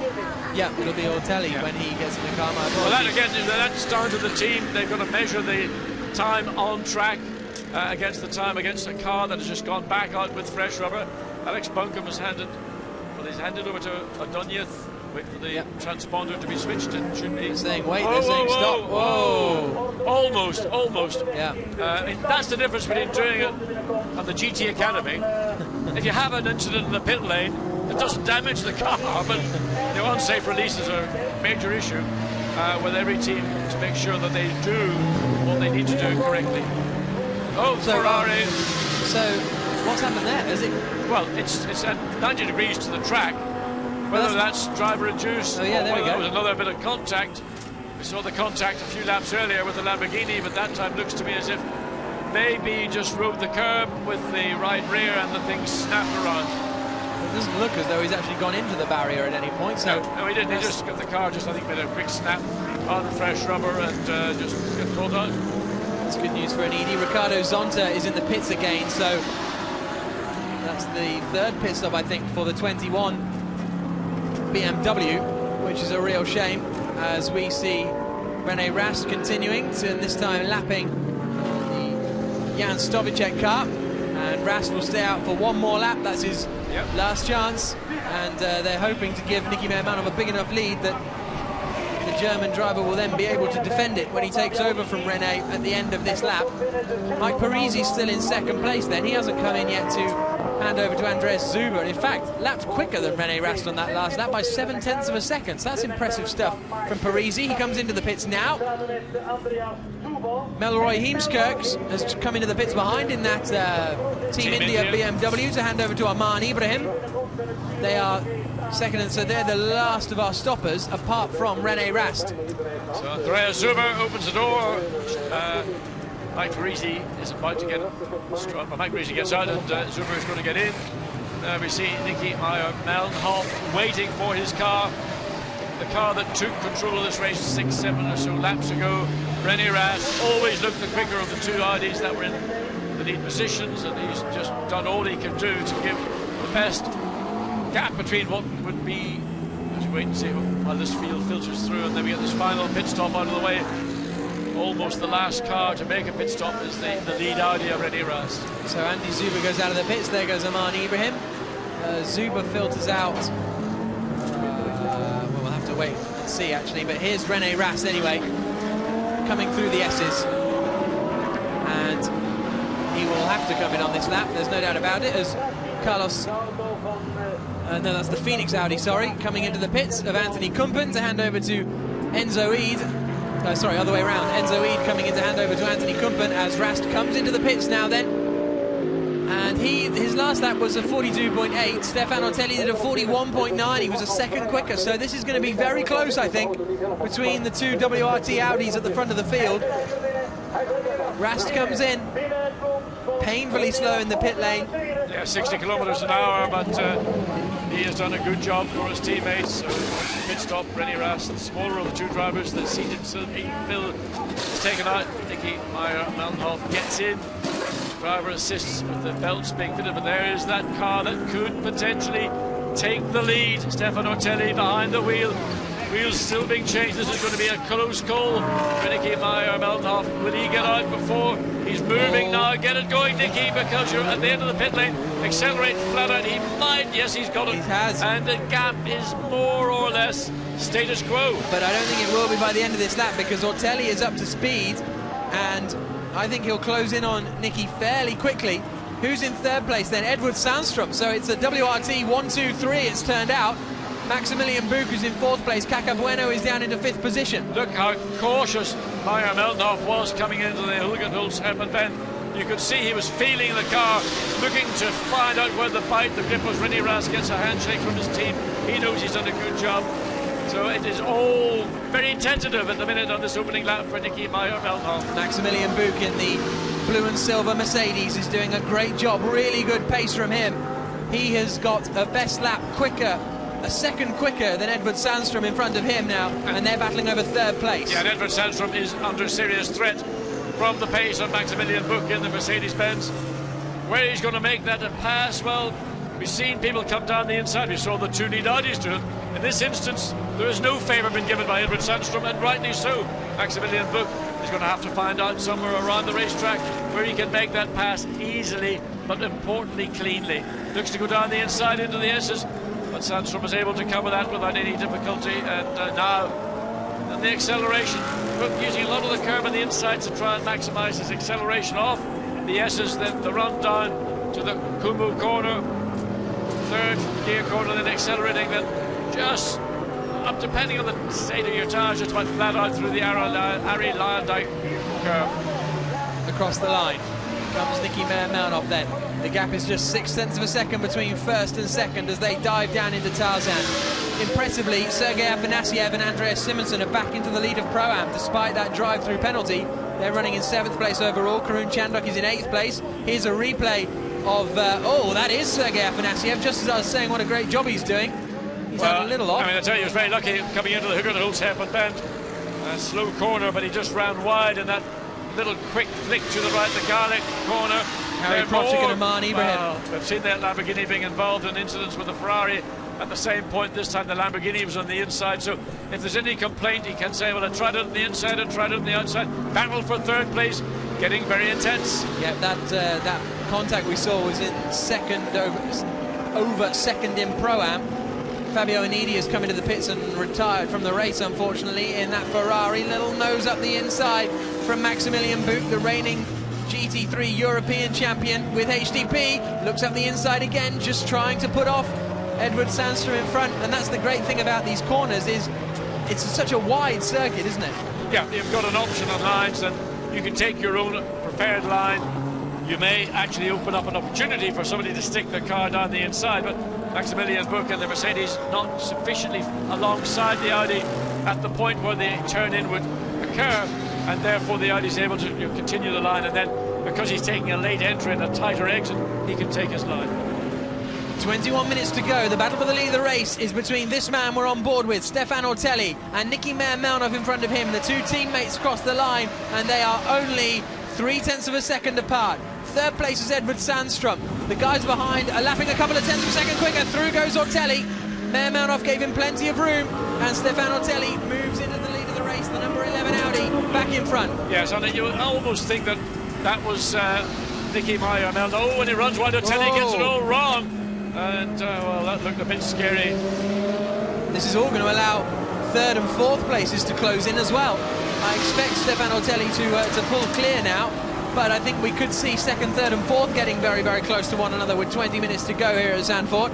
Speaker 1: Yeah, it'll be Ortelli when he gets in the car.
Speaker 7: Well, that again, that's down to the team. They've got to measure the time on track against the time against a car that has just gone back out with fresh rubber. Alex Buncombe has handed over to Adonyeth. Wait for the transponder to be switched. It should be.
Speaker 1: They're saying wait. They're saying stop. Whoa!
Speaker 7: Almost. Yeah. That's the difference between doing it on the GT Academy. If you have an incident in the pit lane, it doesn't damage the car, but unsafe releases are a major issue with every team to make sure that they do what they need to do correctly. Oh, so, Ferrari.
Speaker 1: So, what's happened there? Is it?
Speaker 7: Well, it's at 90 degrees to the track. Whether that's driver-induced or whether there was another bit of contact. We saw the contact a few laps earlier with the Lamborghini, but that time looks to me as if maybe just rode the curb with the right rear and the thing snapped around.
Speaker 1: It doesn't look as though he's actually gone into the barrier at any point. So
Speaker 7: no, he didn't. He just got the car, I think, made a quick snap on fresh rubber and just got caught out.
Speaker 1: That's good news for Anidi. Ricardo Zonta is in the pits again, so that's the third pit stop, I think, for the 21 BMW, which is a real shame, as we see René Rast continuing, and this time lapping the Jan Stovicek car, and Rast will stay out for one more lap. That's his last chance, and they're hoping to give Niki Meermanov a big enough lead that the German driver will then be able to defend it when he takes over from René at the end of this lap. Mike Parisi's still in second place then. He hasn't come in yet to hand over to Andreas Zuber, and in fact lapped quicker than René Rast on that last lap by 0.7 of a second. So that's impressive stuff from Parisi. He comes into the pits now. Melroy Heemskerk has come into the pits behind in that Team India BMW to hand over to Aman Ibrahim. They are second, and so they're the last of our stoppers apart from René Rast.
Speaker 7: So Andreas Zuber opens the door. Mike Parisi is about to get Mike Parisi gets out, and Zuber is going to get in. We see Niki Meyer-Melnhof waiting for his car, the car that took control of this race 6-7 or so laps ago. René Rast always looked the quicker of the two Audis that were in the lead positions, and he's just done all he can do to give the best gap between what would be. Let's wait and see how this field filters through, and then we get this final pit stop out of the way. Almost the last car to make a pit stop is the lead Audi of René Rast.
Speaker 1: So Andy Zuber goes out of the pits. There goes Aman Ibrahim. Zuber filters out. Well, we'll have to wait and see actually. But here's René Rast anyway, coming through the S's, and he will have to come in on this lap. There's no doubt about it. As Carlos, no, that's the Phoenix Audi. Sorry, coming into the pits of Anthony Kumpen to hand over to Enzo Eid. Sorry, other way around. Enzo Eid coming in to hand over to Anthony Kumpen as Rast comes into the pits now then. And his last lap was a 42.8. Stefan Ortelli did a 41.9. He was a second quicker. So this is going to be very close, I think, between the two WRT Audis at the front of the field. Rast comes in, painfully slow in the pit lane.
Speaker 7: Yeah, 60 kilometers an hour, but he has done a good job for his teammates. So pit stop, René Rast, the smaller of the two drivers that seated. So Phil is taken out. Niki Meyer-Melnhof gets in. Driver assists with the belts being fitted, but there is that car that could potentially take the lead. Stefan Ortelli behind the wheel. Wheels still being changed. This is going to be a close call for Niki Meyer-Melnhof. Will he get out before? He's moving now. Get it going, Niki, because you're at the end of the pit lane. Accelerate flat out. He might. Yes, he's got it.
Speaker 1: He has.
Speaker 7: And the gap is more or less status quo.
Speaker 1: But I don't think it will be by the end of this lap, because Ortelli is up to speed, and I think he'll close in on Niki fairly quickly. Who's in third place then? Edward Sandstrom. So it's a WRT 1-2-3, it's turned out. Maximilian Buch is in fourth place. Kaka Bueno is down into fifth position.
Speaker 7: Look how cautious Meyer-Melnhof was coming into the Hulgenholz Hermann bend. You could see he was feeling the car, looking to find out where the bite, the grip was. René Rast gets a handshake from his team. He knows he's done a good job. So it is all very tentative at the minute on this opening lap for Niki Meyer-Melnhof.
Speaker 1: Maximilian Buch in the blue and silver Mercedes is doing a great job. Really good pace from him. He has got a best lap quicker a second quicker than Edward Sandstrom in front of him now, and they're battling over third place.
Speaker 7: Yeah, and Edward Sandstrom is under serious threat from the pace of Maximilian Buch in the Mercedes-Benz. Where he's going to make that a pass, well, we've seen people come down the inside. We saw the two lead Audis do it. In this instance, there is no favour been given by Edward Sandstrom, and rightly so. Maximilian Buch is going to have to find out somewhere around the racetrack where he can make that pass easily, but importantly cleanly. Looks to go down the inside into the S's, but Sandstrom was able to cover that without any difficulty. And now, and the acceleration, Buch using a lot of the curve on the inside to try and maximise his acceleration off the S's, then the run down to the Kumu corner, third gear corner, then accelerating, then just up, depending on the state of your tyres, just about flat out through the Ari Lyondike curve.
Speaker 1: Across the line comes Nicky Meyer-Melnhof then. The gap is just 0.6 of a second between first and second as they dive down into Tarzan. Impressively, Sergei Afanasiev and Andreas Simonsen are back into the lead of Pro-Am despite that drive-through penalty. They're running in 7th place overall. Karun Chandok is in 8th place. Here's a replay of, oh, that is Sergei Afanasiev, just as I was saying what a great job he's doing. He's had a little off.
Speaker 7: I mean, I tell you, he was very lucky coming into the Hugo de Hulst hairpin bend. A slow corner, but he just ran wide, and that little quick flick to the right, the Garlic corner.
Speaker 1: Harry Prochik and Aman Ibrahim.
Speaker 7: Well, we've seen that Lamborghini being involved in incidents with the Ferrari. At the same point, this time the Lamborghini was on the inside, so if there's any complaint, he can say, well, I tried it on the inside, I tried it on the outside. Battle for third place, getting very intense.
Speaker 1: Yeah, that contact we saw was in second, over second in Pro-Am. Fabio Onidi has come into the pits and retired from the race, unfortunately, in that Ferrari. Little nose up the inside from Maximilian Buch, the reigning GT3 European champion with HDP. Looks up the inside again, just trying to put off Edward Sandstrom in front. And that's the great thing about these corners, is it's such a wide circuit, isn't it?
Speaker 7: Yeah, you've got an option on lines, and you can take your own preferred line. You may actually open up an opportunity for somebody to stick their car down the inside, but Maximilian Buch and the Mercedes not sufficiently alongside the Audi at the point where the turn-in would occur, and therefore the Audi's able to continue the line, and then because he's taking a late entry and a tighter exit, he can take his line.
Speaker 1: 21 minutes to go. The battle for the lead of the race is between this man we're on board with, Stefan Ortelli, and Nicky Meyer-Melnhof in front of him. The two teammates cross the line, and they are only 0.3 of a second apart. Third place is Edward Sandstrom. The guys behind are lapping a couple of tenths of a second quicker. Through goes Ortelli. Meyer-Melnhof gave him plenty of room, and Stefan Ortelli moves into the lead of the race. The number 11 Audi back in front.
Speaker 7: Yes, and you would almost think that was Nicky Meyer-Melnhof. Oh, when he runs wide, Ortelli gets it all wrong. And, well, that looked a bit scary.
Speaker 1: This is all going to allow third and fourth places to close in as well. I expect Stefan Ortelli to pull clear now, but I think we could see second, third and fourth getting very, very close to one another with 20 minutes to go here at Zandvoort.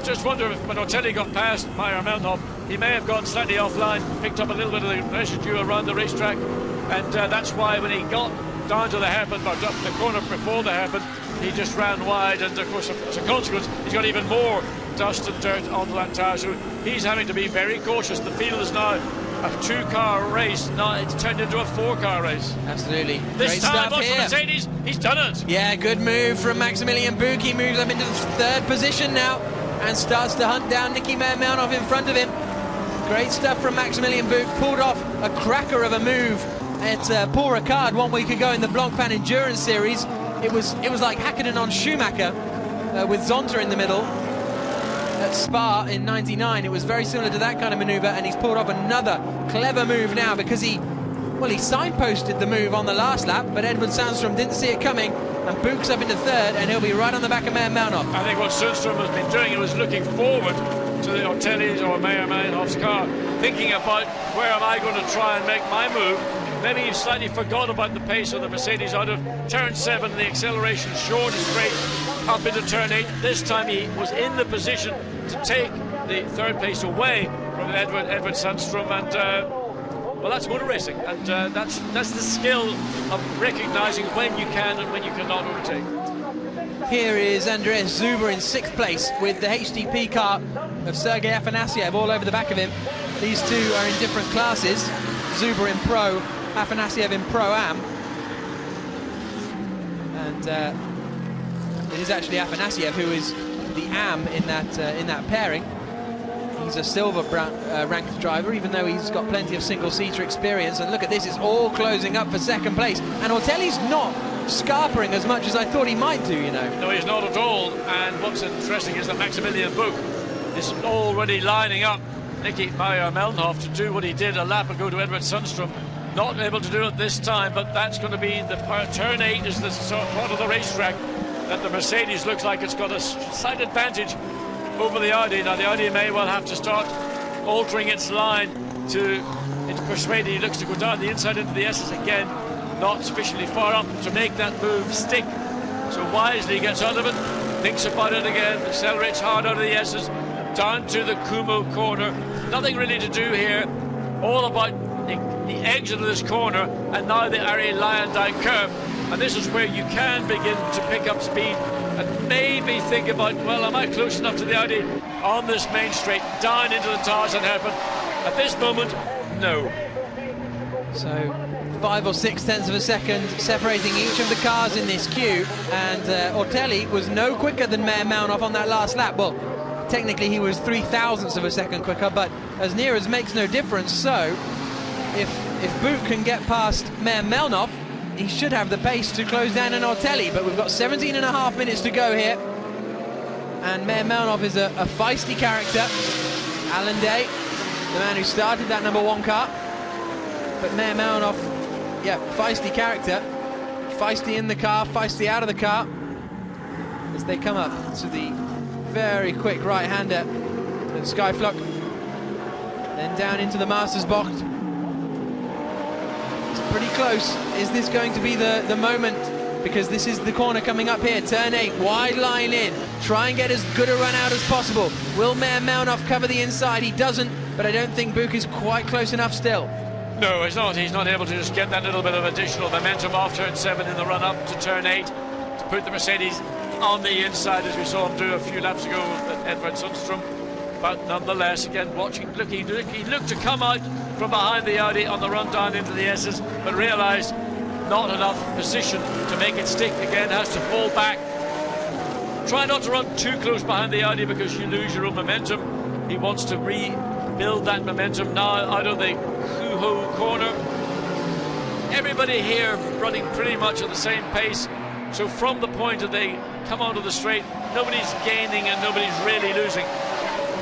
Speaker 7: Just wonder if when Ortelli got past Meyer-Melnhof, he may have gone slightly offline, picked up a little bit of the residue around the racetrack, and that's why when he got down to the hairpin, or up the corner before the hairpin, he just ran wide, and of course as a consequence he's got even more dust and dirt onto that tyre, so he's having to be very cautious. The field is now a two-car race, now it's turned into a four-car race.
Speaker 1: Absolutely.
Speaker 7: This
Speaker 1: Great
Speaker 7: time,
Speaker 1: stuff
Speaker 7: watch
Speaker 1: here.
Speaker 7: Mercedes, he's done it.
Speaker 1: Yeah, good move from Maximilian Buch. He moves up into the third position now and starts to hunt down Nicky Meyer-Melnhof in front of him. Great stuff from Maximilian Buch. Pulled off a cracker of a move at Paul Ricard 1 week ago in the Blancpain Endurance Series. It was like Hakkinen on Schumacher with Zonta in the middle at Spa in '99. It was very similar to that kind of manoeuvre, and he's pulled off another clever move now because he signposted the move on the last lap, but Edward Sandstrom didn't see it coming, and Buch's up into third, and he'll be right on the back of Meyer-Melnhof.
Speaker 7: I think what Sandstrom has been doing, he was looking forward to the Ortelli's or Meyer-Melnhof's car, thinking about where am I going to try and make my move. Maybe he slightly forgot about the pace of the Mercedes out of turn 7, the acceleration short and straight up into turn 8. This time he was in the position to take the third place away from Edward Sandstrom, and well, that's motor racing, and that's the skill of recognising when you can and when you cannot overtake.
Speaker 1: Here is Andreas Zuber in 6th place with the HDP car of Sergei Afanasiev all over the back of him. These two are in different classes. Zuber in Pro, Afanasiev in Pro-Am. And it is actually Afanasiev who is the Am in that pairing. He's a silver ranked driver, even though he's got plenty of single-seater experience. And look at this, it's all closing up for second place. And Ortelli's not scarpering as much as I thought he might do, you know.
Speaker 7: No, he's not at all. And what's interesting is that Maximilian Buch is already lining up Nicky Meyer-Melnhof to do what he did a lap ago to Edward Sundstrom. Not able to do it this time, but that's going to be the turn 8 is the part of the racetrack that the Mercedes looks like it's got a slight advantage over the Audi. Now the Audi may well have to start altering its line to persuade he looks to go down the inside into the S's again, not sufficiently far up to make that move stick. So wisely gets out of it, thinks about it again, accelerates hard out of the S's, down to the Kumo corner. Nothing really to do here, all about the exit of this corner and now the Ari Lyondike curve. And this is where you can begin to pick up speed and maybe think about, well, am I close enough to the Audi on this main straight down into the Tarzan hairpin? At this moment, no.
Speaker 1: So 5 or 6 tenths of a second separating each of the cars in this queue, and Ortelli was no quicker than Meyer-Melnhof on that last lap. Well, technically he was 0.003 of a second quicker, but as near as makes no difference. So if Buch can get past Meyer-Melnhof, he should have the pace to close down an Ortelli. But we've got 17.5 minutes to go here, and Meyer-Melnhof is a feisty character. Alan Day, the man who started that #1 car, but Meyer-Melnhof, yeah, feisty character, feisty in the car, feisty out of the car, as they come up to the very quick right-hander at Skyflock, then down into the Masters box. It's pretty close. Is this going to be the moment? Because this is the corner coming up here, turn 8, wide line in, try and get as good a run out as possible. Will Meyer-Melnhof cover the inside? He doesn't, but I don't think Buch is quite close enough still.
Speaker 7: No, he's not. He's not able to just get that little bit of additional momentum off turn 7 in the run-up to turn 8 to put the Mercedes on the inside, as we saw him do a few laps ago with Edward Sundstrom. But nonetheless, again, watching, he looked to come out from behind the Audi on the run down into the S's, but realised not enough position to make it stick. Again, has to fall back. Try not to run too close behind the Audi because you lose your own momentum. He wants to rebuild that momentum now out of the Kuho corner. Everybody here running pretty much at the same pace. So from the point that they come onto the straight, nobody's gaining and nobody's really losing.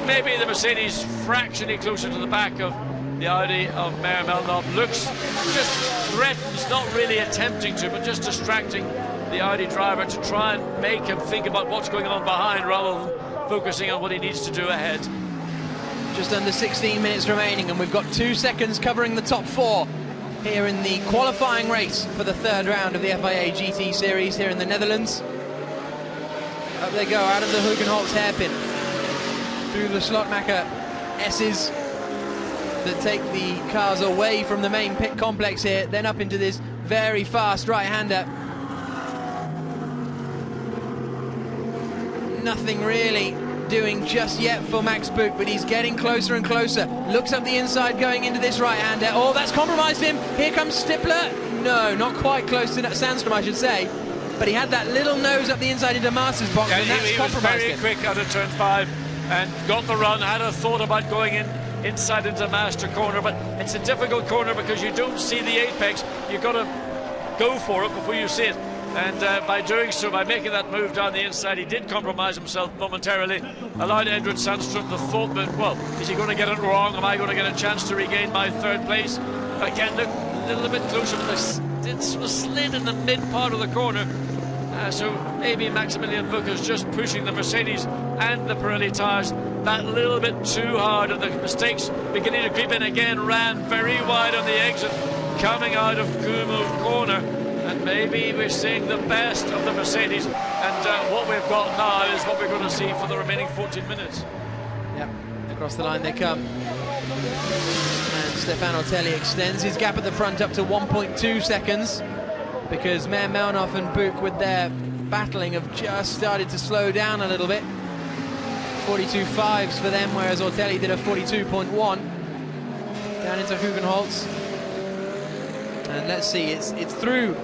Speaker 7: Maybe the Mercedes fractionally closer to the back of the Audi of Meyer-Melnhof looks, just threatens, not really attempting to, but just distracting the Audi driver to try and make him think about what's going on behind rather than focusing on what he needs to do ahead.
Speaker 1: Just under 16 minutes remaining, and we've got 2 seconds covering the top 4 here in the qualifying race for the 3rd round of the FIA GT Series here in the Netherlands. Up they go, out of the Hugenholtz hairpin, through the Slotmacher S's that take the cars away from the main pit complex here, then up into this very fast right-hander. Nothing really doing just yet for Max Buch, but he's getting closer and closer. Looks up the inside going into this right-hander. Oh, that's compromised him. Here comes Stippler. No, not quite close to Sandstrom, I should say. But he had that little nose up the inside into Masters box, and that's compromised him.
Speaker 7: He was very quick out of turn 5 and got the run, had a thought about going inside into Master corner, but it's a difficult corner because you don't see the apex. You've got to go for it before you see it. And by doing so, by making that move down the inside, he did compromise himself momentarily, allowed Edward Sandstrom the thought that, well, is he going to get it wrong? Am I going to get a chance to regain my 3rd place? But again, look a little bit closer to this. It was slid in the mid part of the corner. So maybe Maximilian Buch is just pushing the Mercedes and the Pirelli tyres that little bit too hard, and the mistakes beginning to creep in again. Ran very wide on the exit, coming out of Kumo corner. And maybe we're seeing the best of the Mercedes, and what we've got now is what we're going to see for the remaining 14 minutes.
Speaker 1: Yep, across the line they come. And Stefan Ortelli extends his gap at the front up to 1.2 seconds, because Meyer-Melnhof and Buch, with their battling, have just started to slow down a little bit. 42.5s for them, whereas Ortelli did a 42.1. Down into Hugenholtz. And let's see, it's through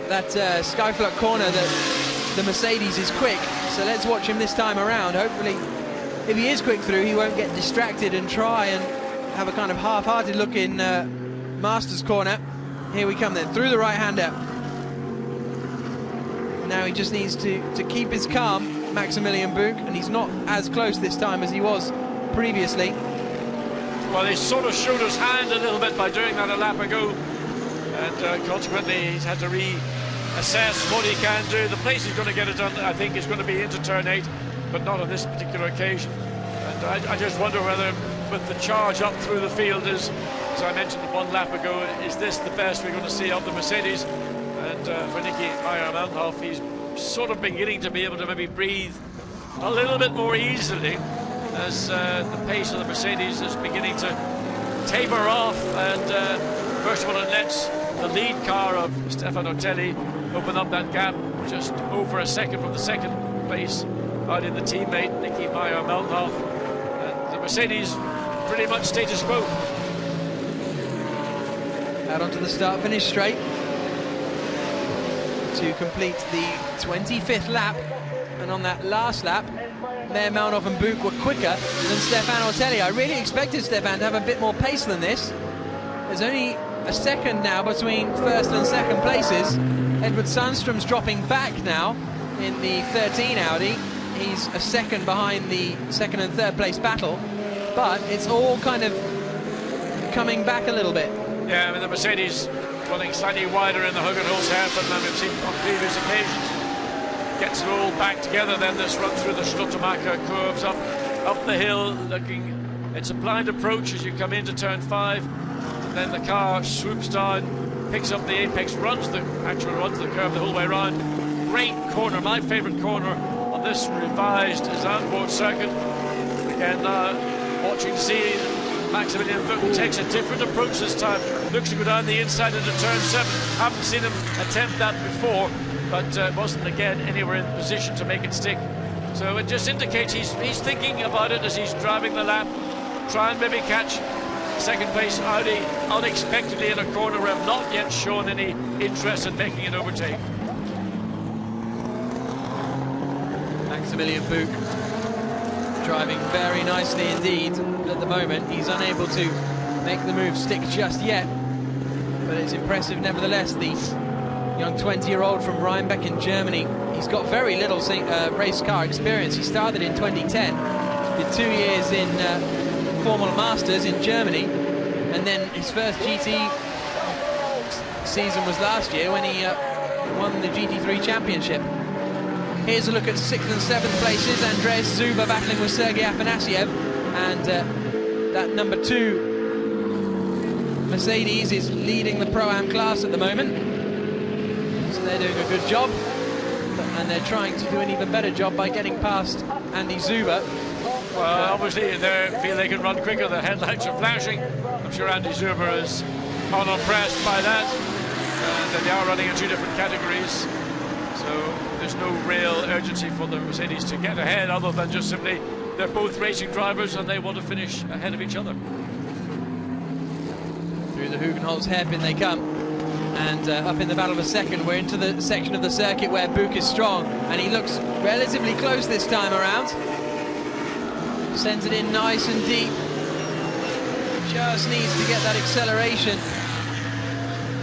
Speaker 1: that Skyflock corner that the Mercedes is quick, so let's watch him this time around. Hopefully if he is quick through, he won't get distracted and try and have a kind of half-hearted look in Masters corner. Here we come then, through the right-hander. Now he just needs to keep his calm, Maximilian Buch, and he's not as close this time as he was previously.
Speaker 7: Well, he sort of showed his hand a little bit by doing that a lap ago, and consequently he's had to reassess what he can do. The place he's going to get it done, I think, is going to be into turn 8, but not on this particular occasion. And I just wonder whether, with the charge up through the field, as I mentioned one lap ago, is this the best we're going to see of the Mercedes? And for Nicky Meyer-Melnhof, he's sort of beginning to be able to maybe breathe a little bit more easily as the pace of the Mercedes is beginning to taper off. And first of all, it lets the lead car of Stefano Telli open up that gap just over a second from the second place out in the teammate Nicky Meyer-Melnhof. And the Mercedes pretty much status quo.
Speaker 1: Out onto the start-finish straight to complete the 25th lap, and on that last lap, Meyer-Melnhof and Buch were quicker than Stefano Telli. I really expected Stefan to have a bit more pace than this. There's only a second now between first and second places. Edward Sandstrom's dropping back now in the 13 Audi. He's a second behind the second and third place battle, but it's all kind of coming back a little bit.
Speaker 7: Yeah, I mean, the Mercedes running slightly wider in the Hogenholz hairpin than we've seen on previous occasions. Gets it all back together, then this run through the Stuttermacher curves up the hill, looking, it's a blind approach as you come into turn 5, and then the car swoops down, picks up the apex, runs the curve the whole way around. Great corner, my favourite corner on this revised Zandvoort circuit. Again, watching to see Maximilian Buch takes a different approach this time. Looks to go down the inside into turn 7. Haven't seen him attempt that before, but wasn't again anywhere in position to make it stick. So it just indicates he's thinking about it as he's driving the lap. Try and maybe catch second place Audi unexpectedly in a corner where I've not yet shown any interest in making an overtake.
Speaker 1: Maximilian Buch driving very nicely indeed at the moment. He's unable to make the move stick just yet, but it's impressive nevertheless. The young 20-year-old from Rheinbeck in Germany, he's got very little race car experience. He started in 2010, did 2 years in Formula Masters in Germany, and then his first GT season was last year when he won the GT3 championship. Here's a look at 6th and 7th places. Andreas Zuber battling with Sergei Afanasiev, and that number 2 Mercedes is leading the Pro-Am class at the moment. So they're doing a good job, and they're trying to do an even better job by getting past Andy Zuber.
Speaker 7: Well, obviously they feel they can run quicker, the headlights are flashing. I'm sure Andy Zuber is unimpressed by that. And they are running in 2 different categories. So there's no real urgency for the Mercedes to get ahead, other than just simply they're both racing drivers and they want to finish ahead of each other.
Speaker 1: Through the Hugenholz hairpin they come, and up in the battle for second, we're into the section of the circuit where Buch is strong, and he looks relatively close this time around. Sends it in nice and deep. Just needs to get that acceleration,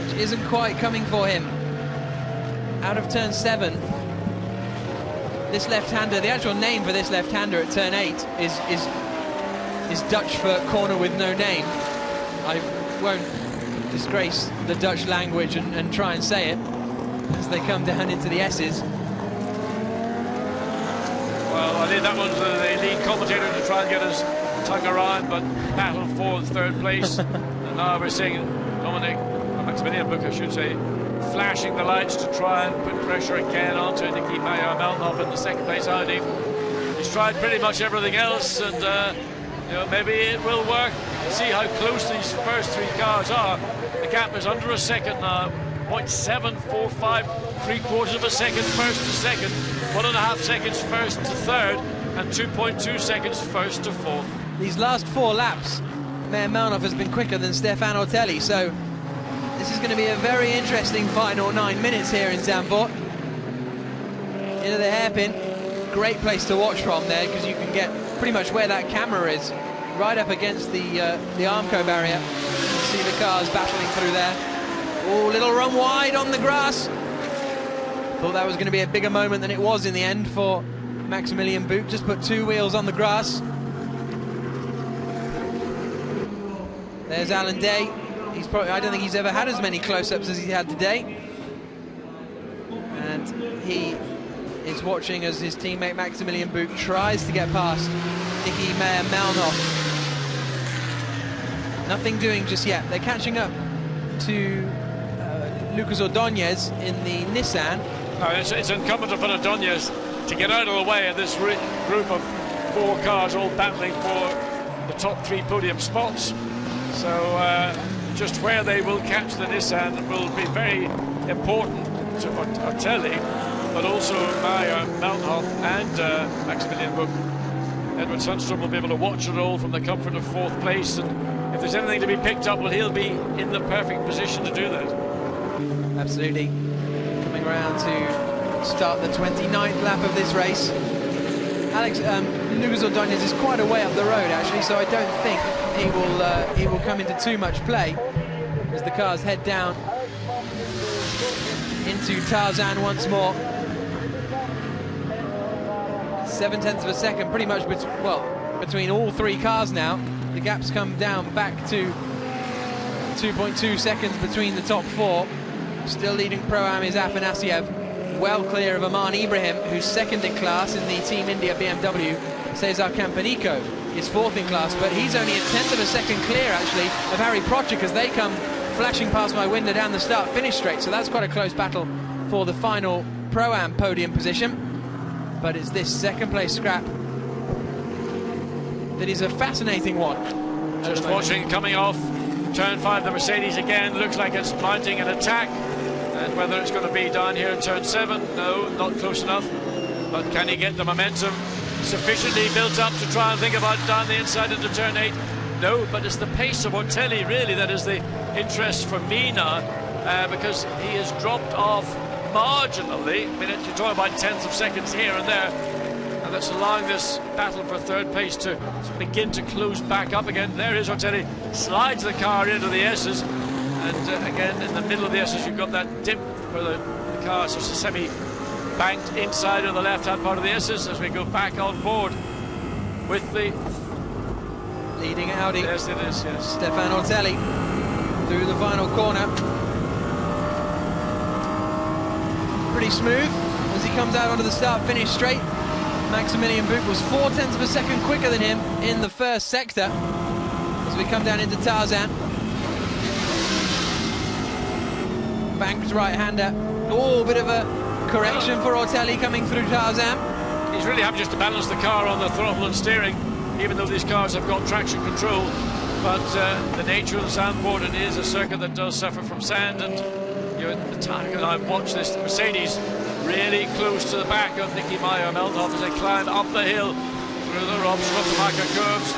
Speaker 1: which isn't quite coming for him. Out of turn 7, this left-hander, the actual name for this left-hander at turn 8 is Dutch for corner with no name. I won't disgrace the Dutch language and try and say it as they come down into the S's.
Speaker 7: Well, I leave that one to the lead commentator to try and get his tongue around, but battle for third place. And now we're seeing Maximilian Buch, I should say, flashing the lights to try and put pressure again onto Nicky Meyer-Melnhof in the second place Audi. He's tried pretty much everything else, and you know, maybe it will work. See how close these first 3 cars are. The gap is under a second now, 0.745, 3/4 of a second first to second, 1.5 seconds first to third, and 2.2 seconds first to fourth.
Speaker 1: These last 4 laps, Meyer-Melnhof has been quicker than Stefano Telli, so this is going to be a very interesting final 9 minutes here in Zandvoort. Into the hairpin, great place to watch from there, because you can get pretty much where that camera is, right up against the Armco barrier. You see the cars battling through there. Oh, little run wide on the grass. Thought that was going to be a bigger moment than it was in the end for Maximilian Buch. Just put 2 wheels on the grass. There's Alan Day. He's probably, I don't think he's ever had as many close-ups as he had today. And he is watching as his teammate Maximilian Buch tries to get past Nicky Meyer-Melnhof. Nothing doing just yet. They're catching up to Lucas Ordóñez in the Nissan.
Speaker 7: It's incumbent upon Ordóñez to get out of the way of this group of 4 cars all battling for the top 3 podium spots. So just where they will catch the Nissan will be very important to Ortelli, but also Meyer-Melnhof and Maximilian Buch. Edward Sundstrom will be able to watch it all from the comfort of 4th place, and if there's anything to be picked up, well, he'll be in the perfect position to do that.
Speaker 1: Absolutely. Coming around to start the 29th lap of this race. Alex, Lucas Ordóñez is quite a way up the road actually, so I don't think he will come into too much play as the cars head down into Tarzan once more. 0.7 of a second, pretty much between all 3 cars now. The gaps come down back to 2.2 seconds between the top 4. Still leading Pro-Am is Afanasiev, well clear of Aman Ibrahim, who's 2nd in class in the Team India BMW. Cesar Campanico is 4th in class, but he's only 1/10 of a second clear, actually, of Harry Prochik as they come flashing past my window down the start-finish straight. So that's quite a close battle for the final Pro-Am podium position. But it's this 2nd place scrap that is a fascinating one.
Speaker 7: Just watching coming off turn 5, the Mercedes again looks like it's mounting an attack, and whether it's going to be down here in turn 7, no, not close enough. But can he get the momentum sufficiently built up to try and think about down the inside into turn 8? No, but it's the pace of Ortelli really that is the interest for me now, because he has dropped off marginally. I mean, you're talking about 10ths of seconds here and there, and that's allowing this battle for 3rd place to begin to close back up again. There is Ortelli, slides the car into the S's, and again in the middle of the S's you've got that dip where the car is just semi-banked inside of the left-hand part of the S's as we go back on board with the
Speaker 1: leading Audi.
Speaker 7: Yes, it is, yes.
Speaker 1: Stefan Ortelli through the final corner. Pretty smooth as he comes out onto the start-finish straight. Maximilian Buch was 0.4 of a second quicker than him in the 1st sector as we come down into Tarzan. Banked right-hander. Oh, bit of a correction for Ortelli coming through Tarzan.
Speaker 7: He's really having just to balance the car on the throttle and steering, even though these cars have got traction control. But the nature of Zandvoort, it is a circuit that does suffer from sand, and you're at the time, and I've watched this Mercedes really close to the back of Nicky Meyer-Melnhof as they climb up the hill through the Rob-Schrottemacher curves.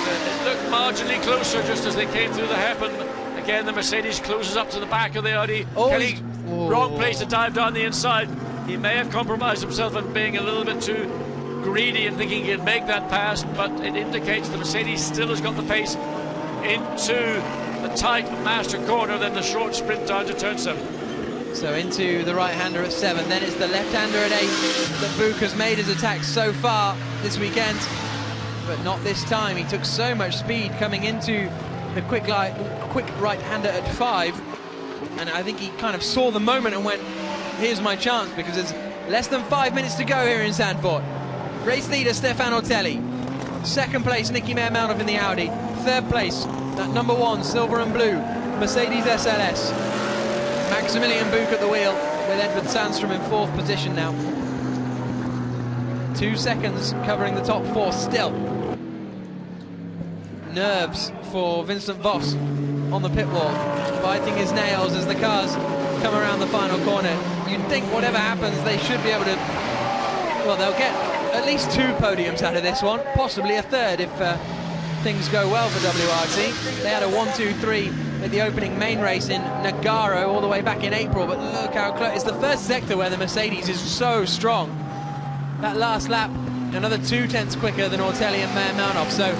Speaker 7: It looked marginally closer just as they came through the hairpin. Again, the Mercedes closes up to the back of the Audi. Kelly, wrong place to dive down the inside. He may have compromised himself in being a little bit too greedy and thinking he'd make that pass, but it indicates the Mercedes still has got the pace into the tight master corner, then the short sprint down to turn 7.
Speaker 1: So into the right-hander at 7, then it's the left-hander at 8 that Buch has made his attack so far this weekend, but not this time. He took so much speed coming into the quick right-hander at 5, and I think he kind of saw the moment and went, here's my chance, because there's less than 5 minutes to go here in Zandvoort. Race leader Stefan Ortelli, 2nd place Nicky Meyer-Melnhof in the Audi, 3rd place that number 1 silver and blue Mercedes SLS. Maximilian Buch at the wheel with Edward Sandstrom in 4th position now. 2 seconds covering the top 4 still. Nerves for Vincent Voss on the pit wall, biting his nails as the cars come around the final corner. You'd think whatever happens they should be able to, well, they'll get at least 2 podiums out of this one, possibly a 3rd if things go well for WRT. They had a 1-2-3 at the opening main race in Nagaro all the way back in April, but look how close. It's the 1st sector where the Mercedes is so strong. That last lap another 2/10 quicker than Ortelli and Mayanov. So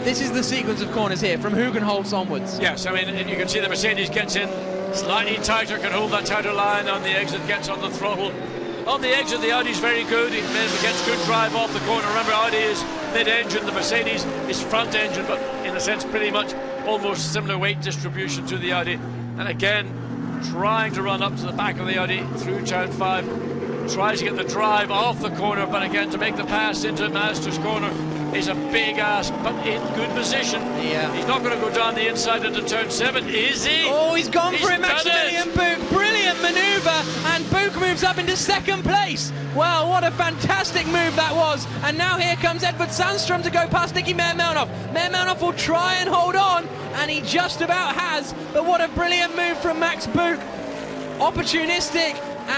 Speaker 1: this is the sequence of corners here from Hugenholtz onwards.
Speaker 7: Yes, I mean, you can see the Mercedes gets in slightly tighter, can hold that tighter line on the exit, gets on the throttle. On the exit, the Audi's very good. It gets good drive off the corner. Remember, Audi is mid-engine, the Mercedes is front-engine, but in a sense, pretty much almost similar weight distribution to the Audi. And again, trying to run up to the back of the Audi through turn 5. Tries to get the drive off the corner, but again, to make the pass into Master's corner is a big ask, but in good position.
Speaker 1: Yeah.
Speaker 7: He's not going to go down the inside into turn 7, is he?
Speaker 1: Oh, he's gone for it,
Speaker 7: done
Speaker 1: Maximilian Buch. Brilliant manoeuvre, and Buch moves up into second place. Well, what a fantastic move that was. And now here comes Edvard Sandström to go past Nicky Mayanov. Mayanov will try and hold on, and he just about has. But what a brilliant move from Max Buch. Opportunistic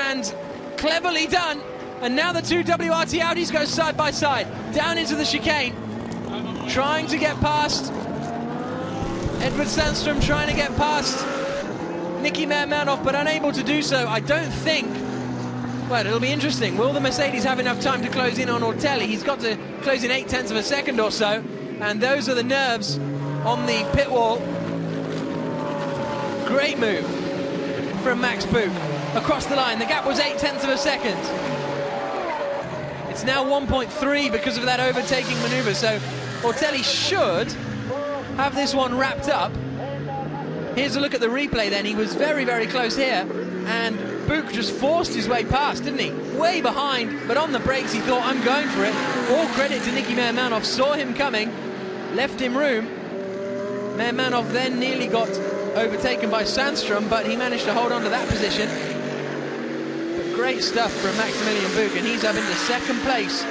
Speaker 1: and cleverly done. And now the two WRT Audis go side by side, down into the chicane, trying to get past Edvard Sandström, trying to get past Nicky Mayanov, but unable to do so. I don't think, well, it'll be interesting. Will the Mercedes have enough time to close in on Ortelli? He's got to close in 0.8 of a second or so, and those are the nerves on the pit wall. Great move from Max Buch across the line. The gap was 0.8 of a second. It's now 1.3 because of that overtaking manoeuvre, so Ortelli should have this one wrapped up. Here's a look at the replay then. He was very, very close here, and Buch just forced his way past, didn't he? Way behind, but on the brakes he thought, I'm going for it. All credit to Nicky Mayanov, saw him coming, left him room. Mayanov then nearly got overtaken by Sandström, but he managed to hold on to that position. Great stuff from Maximilian Buch, and he's up into second place,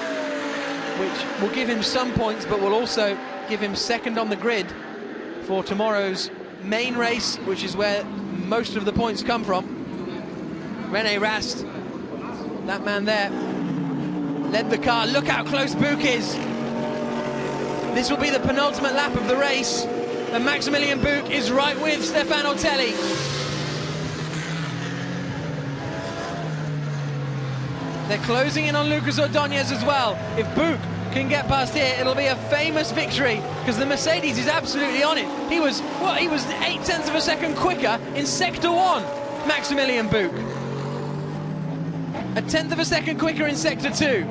Speaker 1: which will give him some points, but will also give him second on the grid for tomorrow's main race, which is where most of the points come from. René Rast, that man there, led the car. Look how close Buch is. This will be the penultimate lap of the race, and Maximilian Buch is right with Stefan Ortelli. They're closing in on Lucas Ordóñez as well. If Buch can get past here, it'll be a famous victory, because the Mercedes is absolutely on it. He was 0.8 of a second quicker in Sector 1, Maximilian Buch. 1/10 of a second quicker in Sector 2.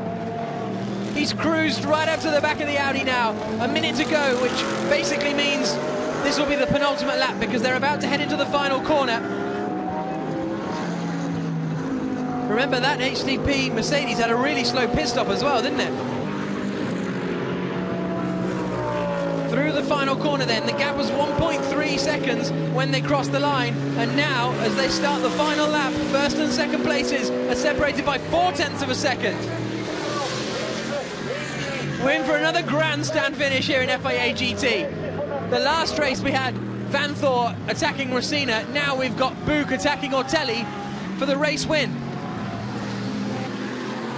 Speaker 1: He's cruised right up to the back of the Audi now. A minute to go, which basically means this will be the penultimate lap, because they're about to head into the final corner. Remember, that HTP Mercedes had a really slow pit stop as well, didn't it? Through the final corner then, the gap was 1.3 seconds when they crossed the line, and now, as they start the final lap, first and second places are separated by 0.4 of a second. We're in for another grandstand finish here in FIA GT. The last race we had Vanthoor attacking Rosina, now we've got Buch attacking Ortelli for the race win.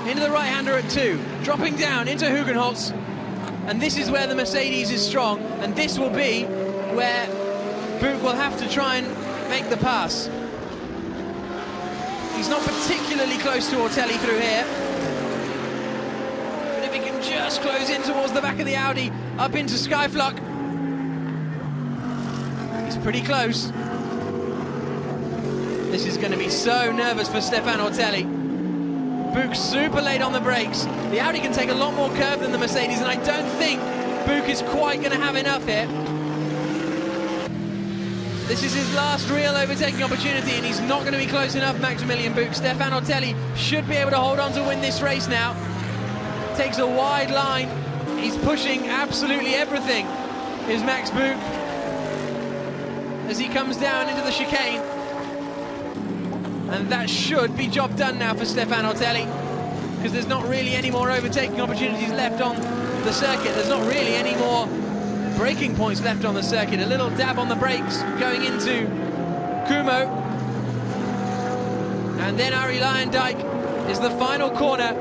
Speaker 1: Into the right-hander at 2, dropping down into Hugenholtz, and this is where the Mercedes is strong, and this will be where Buch will have to try and make the pass. He's not particularly close to Ortelli through here, but if he can just close in towards the back of the Audi, up into Skyflock, he's pretty close. This is going to be so nervous for Stefan Ortelli. Buch super late on the brakes. The Audi can take a lot more curve than the Mercedes, and I don't think Buch is quite going to have enough here. This is his last real overtaking opportunity, and he's not going to be close enough, Maximilian Buch. Stefan Ortelli should be able to hold on to win this race now. Takes a wide line. He's pushing absolutely everything, is Max Buch, as he comes down into the chicane. And that should be job done now for Stefan Ortelli, because there's not really any more overtaking opportunities left on the circuit. There's not really any more braking points left on the circuit. A little dab on the brakes going into Kumo. And then Arie Luyendyk is the final corner.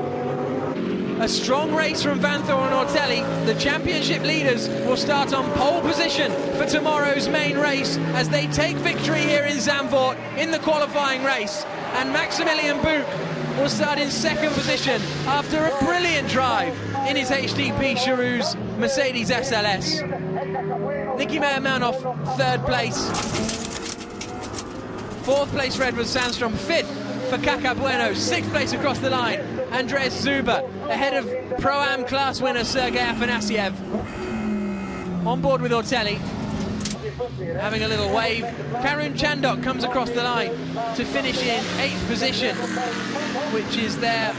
Speaker 1: A strong race from Vanthoor and Ortelli. The championship leaders will start on pole position for tomorrow's main race as they take victory here in Zandvoort in the qualifying race. And Maximilian Buch will start in second position after a brilliant drive in his HTP Charouz Mercedes SLS. Nicky Meyer-Melnoff, third place. Fourth place for Edward Sandstrom, fifth for Kaka Bueno, sixth place across the line, Andreas Zuber, ahead of Pro-Am class winner Sergei Afanasiev. On board with Ortelli, having a little wave. Karun Chandok comes across the line to finish in 8th position, which is their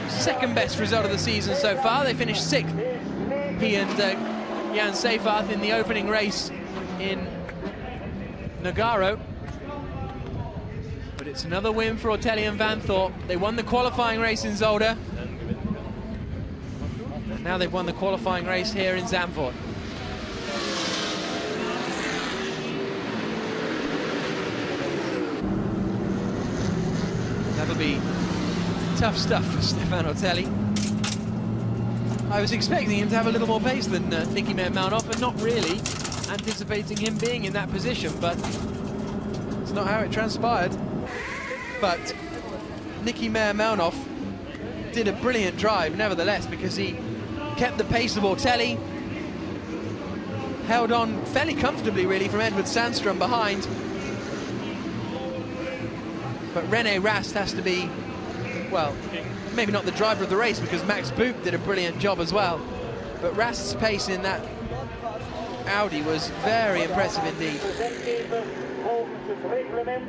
Speaker 1: second best result of the season so far. They finished 6th, he and Jan Seyfarth, in the opening race in Nogaro. But it's another win for Ortelli and Van Thorp. They won the qualifying race in Zolder. And now they've won the qualifying race here in Zandvoort. That'll be tough stuff for Stefan Ortelli. I was expecting him to have a little more pace than Nicky Meyer-Melnoff, and not really anticipating him being in that position, but it's not how it transpired. But Nicky Meyer-Melnoff did a brilliant drive nevertheless, because he kept the pace of Ortelli, held on fairly comfortably really from Edward Sandstrom behind. But René Rast has to be, well, maybe not the driver of the race, because Max Buch did a brilliant job as well. But Rast's pace in that Audi was very impressive indeed.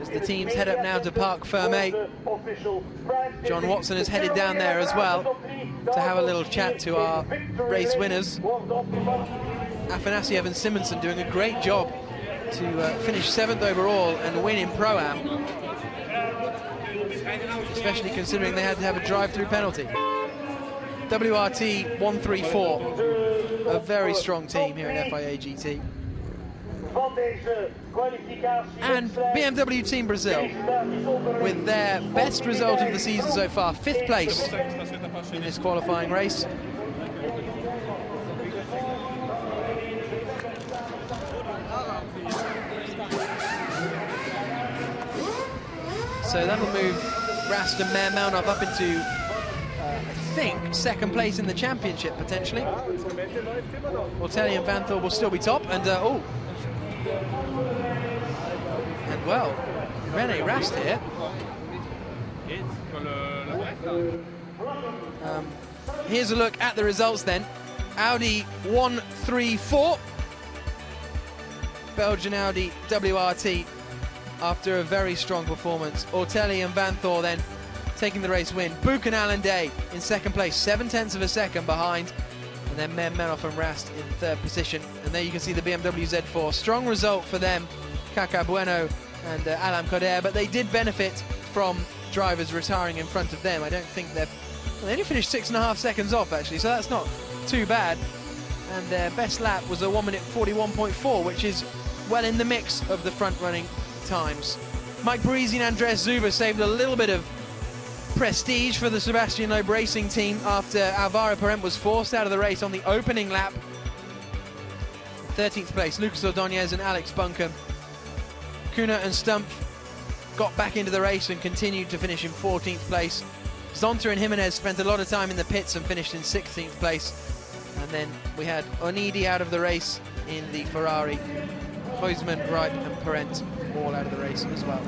Speaker 1: As the teams head up now to Parc Fermé, John Watson has headed down there as well to have a little chat to our race winners. Afanasiev and Simonsen doing a great job to finish 7th overall and win in Pro-Am, especially considering they had to have a drive-through penalty. WRT 134, a very strong team here at FIA GT. And BMW Team Brazil, with their best result of the season so far, 5th place in this qualifying race. So that'll move Rast and Meyer-Melnoff up into, I think, 2nd place in the championship, potentially. Ortelli and Van Thorp will still be top, and and well, René Rast here. Here's a look at the results then. Audi 134, Belgian Audi WRT, after a very strong performance. Ortelli and Van Thorp then taking the race win. Buch and Alan Day in 2nd place, 0.7 of a second behind. And then Meyer-Melnoff and Rast in 3rd position. And there you can see the BMW Z4. Strong result for them, Kaka Bueno and Alain Coder, but they did benefit from drivers retiring in front of them. I don't think they only finished 6.5 seconds off, actually, so that's not too bad. And their best lap was a 1:41.4, which is well in the mix of the front-running times. Mike Parisi and Andreas Zuber saved a little bit of prestige for the Sebastian Loeb Racing team after Alvaro Parent was forced out of the race on the opening lap. 13th place, Lucas Ordóñez and Alex Bunker. Kuna and Stumpf got back into the race and continued to finish in 14th place. Zonta and Jimenez spent a lot of time in the pits and finished in 16th place. And then we had Onidi out of the race in the Ferrari. Huisman, Wright and Parent all out of the race as well.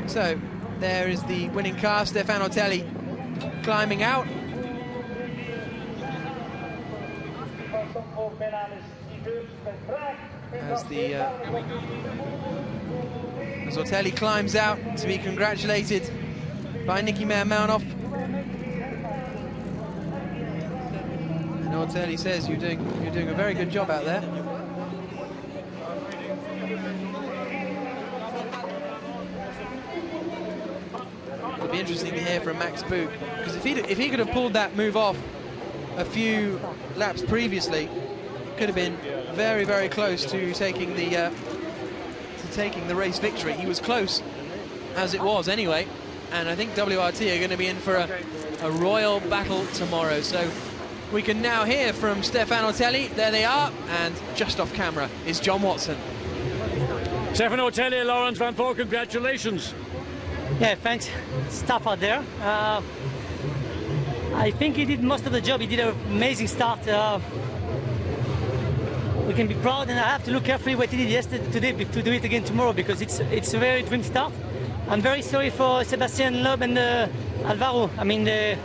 Speaker 1: So there is the winning car, Stefan Ortelli climbing out. As Ortelli climbs out to be congratulated by Nicky Meyer-Melnoff. And Ortelli says, you're doing a very good job out there. It'll be interesting to hear from Max Buch, because if he could have pulled that move off a few laps previously, it could have been very, very close to taking the race victory. He was close as it was anyway, and I think WRT are going to be in for a royal battle tomorrow. So we can now hear from Stefan Ortelli. There they are, and just off camera is John Watson.
Speaker 7: Stefan Ortelli, Laurens Van Thorp, congratulations.
Speaker 5: Yeah, thanks. It's tough out there. I think he did most of the job. He did an amazing start. We can be proud, and I have to look carefully what he did yesterday, today, to do it again tomorrow, because it's a very dream start. I'm very sorry for Sebastian Loeb and Alvaro. I mean, they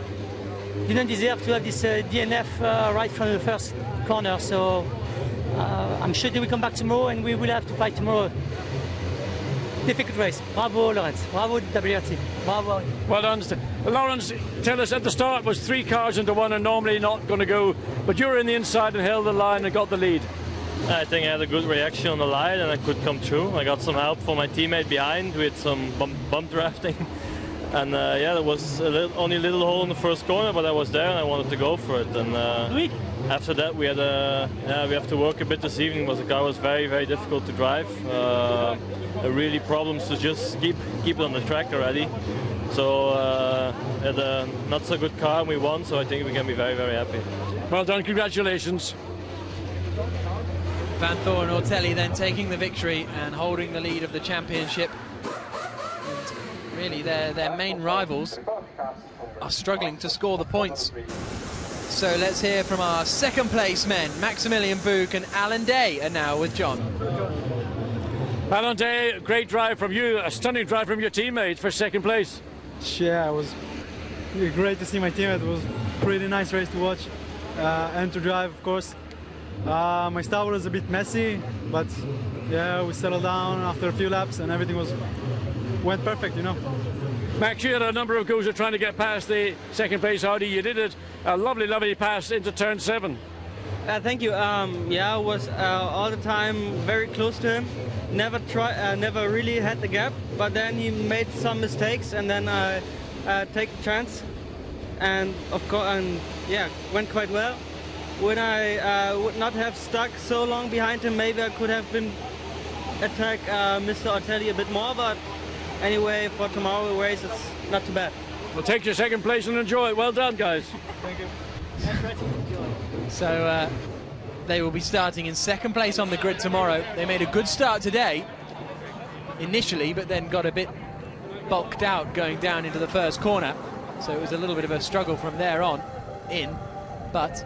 Speaker 5: didn't deserve to have this DNF right from the first corner. So I'm sure they will come back tomorrow, and we will have to fight tomorrow. Difficult race. Bravo, Lawrence. Bravo, WRT. Bravo.
Speaker 7: Well done. Lawrence, tell us, at the start it was 3 cars into 1 and normally not going to go, but you were in the inside and held the line and got the lead.
Speaker 10: I think I had a good reaction on the line and I could come through. I got some help from my teammate behind with some bump drafting. And yeah, there was only a little hole in the first corner, but I was there and I wanted to go for it. And after that, we have to work a bit this evening because the car was very, very difficult to drive. Really problems to just keep it on the track already. So had a not so good car and we won, so I think we can be very, very happy.
Speaker 7: Well done, congratulations.
Speaker 1: Van Thor and Ortelli then taking the victory and holding the lead of the championship. And really, their main rivals are struggling to score the points. So let's hear from our second place men. Maximilian Boog and Alan Day are now with John.
Speaker 7: Alan Day, great drive from you, a stunning drive from your teammates for second place.
Speaker 11: Yeah, it was great to see my teammate. It was a pretty nice race to watch and to drive, of course. My start was a bit messy, but yeah, we settled down after a few laps and everything went perfect, you know.
Speaker 7: Max, you had a number of goes at trying to get past the second place Audi. You did it. A lovely, lovely pass into turn 7.
Speaker 12: Thank you. Yeah, I was all the time very close to him. Never really had the gap, but then he made some mistakes, and then I take the chance, and of course, yeah, went quite well. When I would not have stuck so long behind him, maybe I could have been attack Mr. Ortelli a bit more, but anyway, for tomorrow's race, it's not too bad.
Speaker 7: Well, take your second place and enjoy it. Well done, guys.
Speaker 12: Thank you.
Speaker 1: So they will be starting in second place on the grid tomorrow. They made a good start today, initially, but then got a bit bulked out going down into the first corner. So it was a little bit of a struggle from there on in, but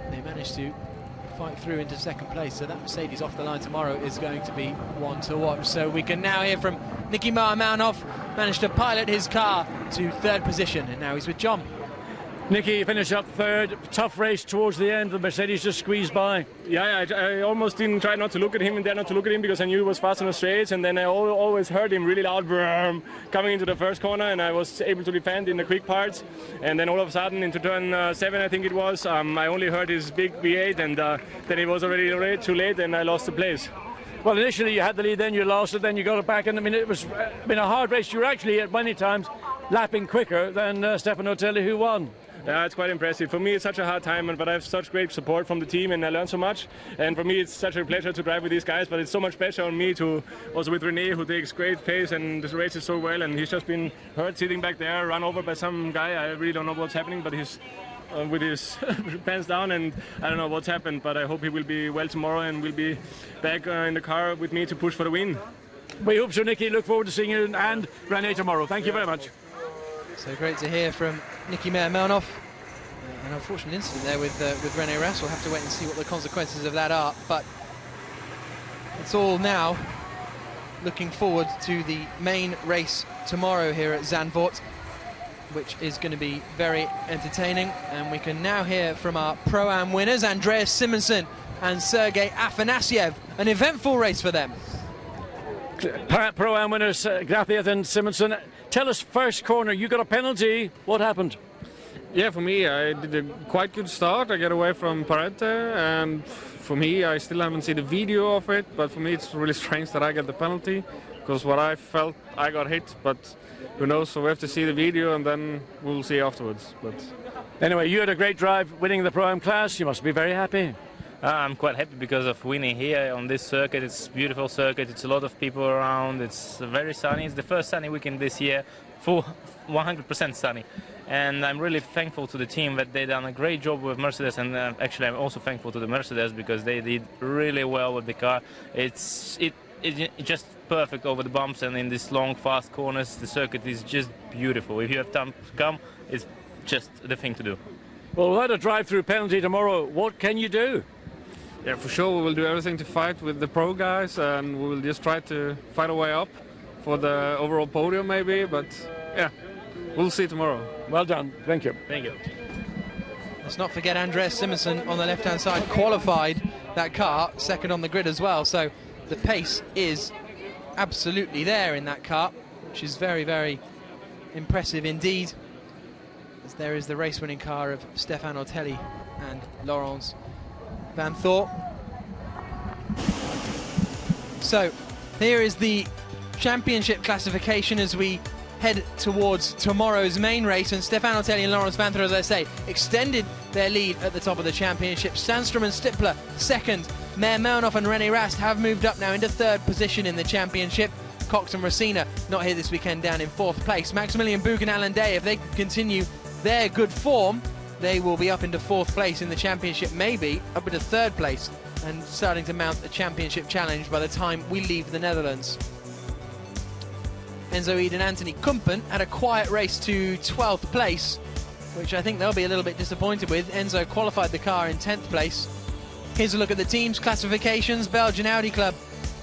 Speaker 1: they managed to fight through into second place. So that Mercedes off the line tomorrow is going to be one to watch. So we can now hear from Nicky Marmanov, managed to pilot his car to third position, and now he's with John.
Speaker 7: Nicky, finished up third. Tough race towards the end. The Mercedes just squeezed by.
Speaker 13: Yeah, I almost didn't try not to look at him and dare not to look at him because I knew he was fast on the straights, and then I always heard him really loud coming into the first corner, and I was able to defend in the quick parts. And then all of a sudden into turn 7, I think it was, I only heard his big V8, and then it was already too late, and I lost the place.
Speaker 7: Well, initially you had the lead, then you lost it, then you got it back, and I mean it was been a hard race. You were actually at many times lapping quicker than Stefano Ortelli, who won.
Speaker 13: Yeah, it's quite impressive. For me, it's such a hard time, but I have such great support from the team, and I learn so much. And for me, it's such a pleasure to drive with these guys, but it's so much pressure on me to also with René, who takes great pace and this races so well. And he's just been hurt sitting back there, run over by some guy. I really don't know what's happening, but he's with his pants down, and I don't know what's happened. But I hope he will be well tomorrow and will be back in the car with me to push for the win.
Speaker 7: We hope so, Nicky. Look forward to seeing you and René tomorrow. Thank you very much.
Speaker 1: So great to hear from Nicky Marmanov. An unfortunate incident there with René Rast. We'll have to wait and see what the consequences of that are. But it's all now looking forward to the main race tomorrow here at Zandvoort, which is going to be very entertaining. And we can now hear from our Pro-Am winners, Andreas Simonsen and Sergei Afanasyev. An eventful race for them.
Speaker 7: Pro-Am winners, Grafiev and Simonsen. Tell us, first corner, you got a penalty. What happened?
Speaker 14: Yeah, for me, I did a quite good start. I got away from Parente, and for me, I still haven't seen the video of it, but for me, it's really strange that I get the penalty, because what I felt, I got hit, but who knows, so we have to see the video, and then we'll see afterwards. But
Speaker 7: anyway, you had a great drive winning the Pro-Am class. You must be very happy.
Speaker 15: I'm quite happy because of winning here on this circuit. It's a beautiful circuit. It's a lot of people around. It's very sunny. It's the first sunny weekend this year, full 100% sunny. And I'm really thankful to the team that they done a great job with Mercedes, and actually I'm also thankful to the Mercedes because they did really well with the car. It just perfect over the bumps, and in these long, fast corners, the circuit is just beautiful. If you have time to come, it's just the thing to do.
Speaker 7: Well, without a drive-through penalty tomorrow, what can you do?
Speaker 14: Yeah, for sure we will do everything to fight with the pro guys, and we will just try to fight our way up for the overall podium maybe, but yeah, we'll see tomorrow.
Speaker 7: Well done, thank you.
Speaker 15: Thank you.
Speaker 1: Let's not forget Andreas Simonsen on the left-hand side qualified that car, second on the grid as well, so the pace is absolutely there in that car, which is very, very impressive indeed. As there is the race-winning car of Stefan Ortelli and Laurens Van Thor. So here is the championship classification as we head towards tomorrow's main race, and Stefan Ortelli and Laurens Van Thor, as I say, extended their lead at the top of the championship. Sandstrom and Stippler second. Meyer Melnoff and René Rast have moved up now into third position in the championship. Cox and Rosina not here this weekend, down in fourth place. Maximilian Buch and Alan Day, if they continue their good form, they will be up into fourth place in the championship, maybe up into third place, and starting to mount a championship challenge by the time we leave the Netherlands. Enzo Ede and Anthony Kumpen had a quiet race to 12th place, which I think they'll be a little bit disappointed with. Enzo qualified the car in 10th place. Here's a look at the team's classifications. Belgian Audi Club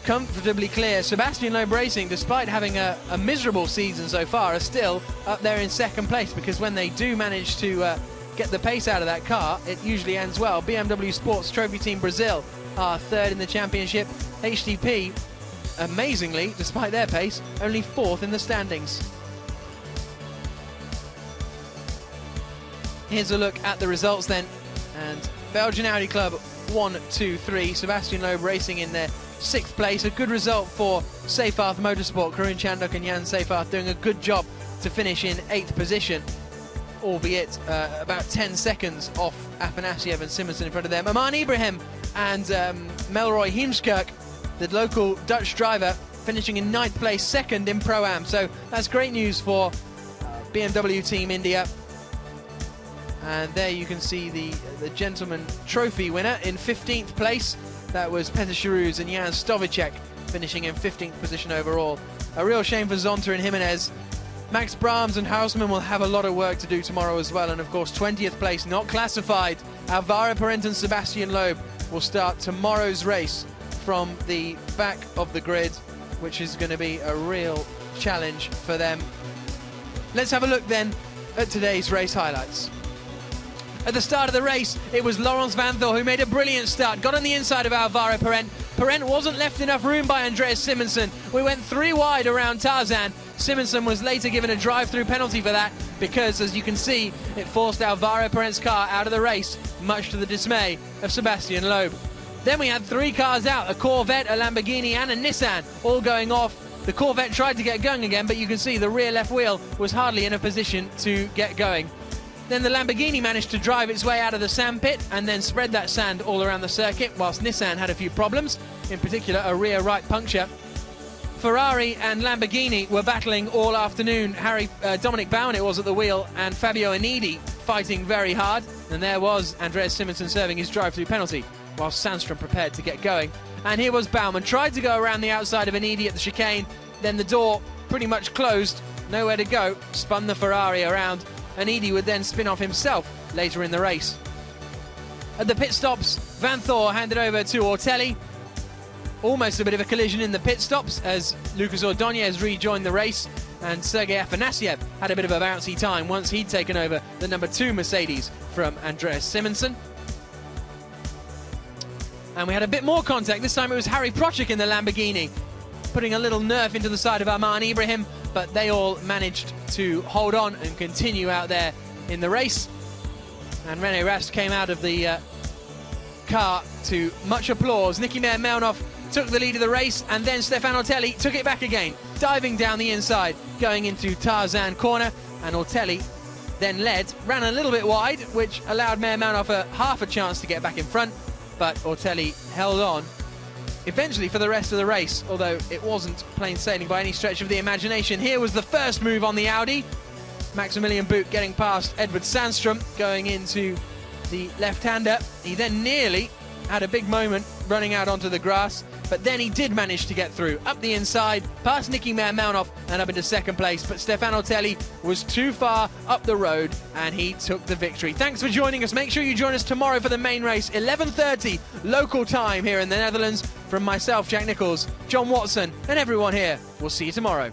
Speaker 1: comfortably clear. Sebastian Loeb Racing, despite having a miserable season so far, are still up there in second place, because when they do manage to get the pace out of that car, it usually ends well. BMW Sports Trophy Team Brazil are third in the championship. HTP, amazingly, despite their pace, only fourth in the standings. Here's a look at the results then, and Belgian Audi Club 1, 2, 3. Sebastian Loeb Racing in their 6th place. A good result for Seyfarth Motorsport. Karun Chandok and Jan Seyfarth doing a good job to finish in 8th position, albeit about 10 seconds off Afanasiev and Simonsen in front of them. Aman Ibrahim and Melroy Heemskerk, the local Dutch driver, finishing in 9th place, second in Pro-Am. So that's great news for BMW Team India. And there you can see the Gentleman Trophy winner in 15th place. That was Peter Charuz and Jan Stovicek, finishing in 15th position overall. A real shame for Zonta and Jimenez. Max Brahms and Hausmann will have a lot of work to do tomorrow as well. And of course, 20th place, not classified, Alvaro Parent and Sebastian Loeb will start tomorrow's race from the back of the grid, which is going to be a real challenge for them. Let's have a look then at today's race highlights. At the start of the race, it was Laurens Van Thor who made a brilliant start, got on the inside of Alvaro Parent. Parent wasn't left enough room by Andreas Simonsen. We went 3 wide around Tarzan. Simonsen was later given a drive-through penalty for that, because, as you can see, it forced Alvaro Parent's car out of the race, much to the dismay of Sebastian Loeb. Then we had 3 cars out, a Corvette, a Lamborghini and a Nissan, all going off. The Corvette tried to get going again, but you can see the rear left wheel was hardly in a position to get going. Then the Lamborghini managed to drive its way out of the sand pit and then spread that sand all around the circuit, whilst Nissan had a few problems, in particular a rear right puncture. Ferrari and Lamborghini were battling all afternoon. Dominic Bowen it was at the wheel, and Fabio Anidi fighting very hard. And there was Andreas Simonsen serving his drive-through penalty, whilst Sandstrom prepared to get going. And here was Baumann, tried to go around the outside of Anidi at the chicane, then the door pretty much closed, nowhere to go, spun the Ferrari around. Anidi would then spin off himself later in the race. At the pit stops, Van Thor handed over to Ortelli. Almost a bit of a collision in the pit stops as Lucas Ordonez rejoined the race, and Sergei Afanasiev had a bit of a bouncy time once he'd taken over the number 2 Mercedes from Andreas Simonsen. And we had a bit more contact. This time it was Harry Prochik in the Lamborghini, putting a little nerf into the side of Aman Ibrahim, but they all managed to hold on and continue out there in the race. And René Rast came out of the car to much applause. Nicky Meyer-Melnoff took the lead of the race, and then Stefan Ortelli took it back again, diving down the inside, going into Tarzan corner, and Ortelli then led, ran a little bit wide, which allowed Meyer-Melnoff half a chance to get back in front, but Ortelli held on eventually for the rest of the race, although it wasn't plain sailing by any stretch of the imagination. Here was the first move on the Audi. Maximilian Buch getting past Edward Sandstrom, going into the left-hander. He then nearly had a big moment running out onto the grass. but then he did manage to get through up the inside, past Nicky Mailmanov and up into second place, but Stefano Telli was too far up the road and he took the victory. Thanks for joining us. Make sure you join us tomorrow for the main race, 11:30 local time here in the Netherlands. From myself, Jack Nichols, John Watson and everyone here, we'll see you tomorrow.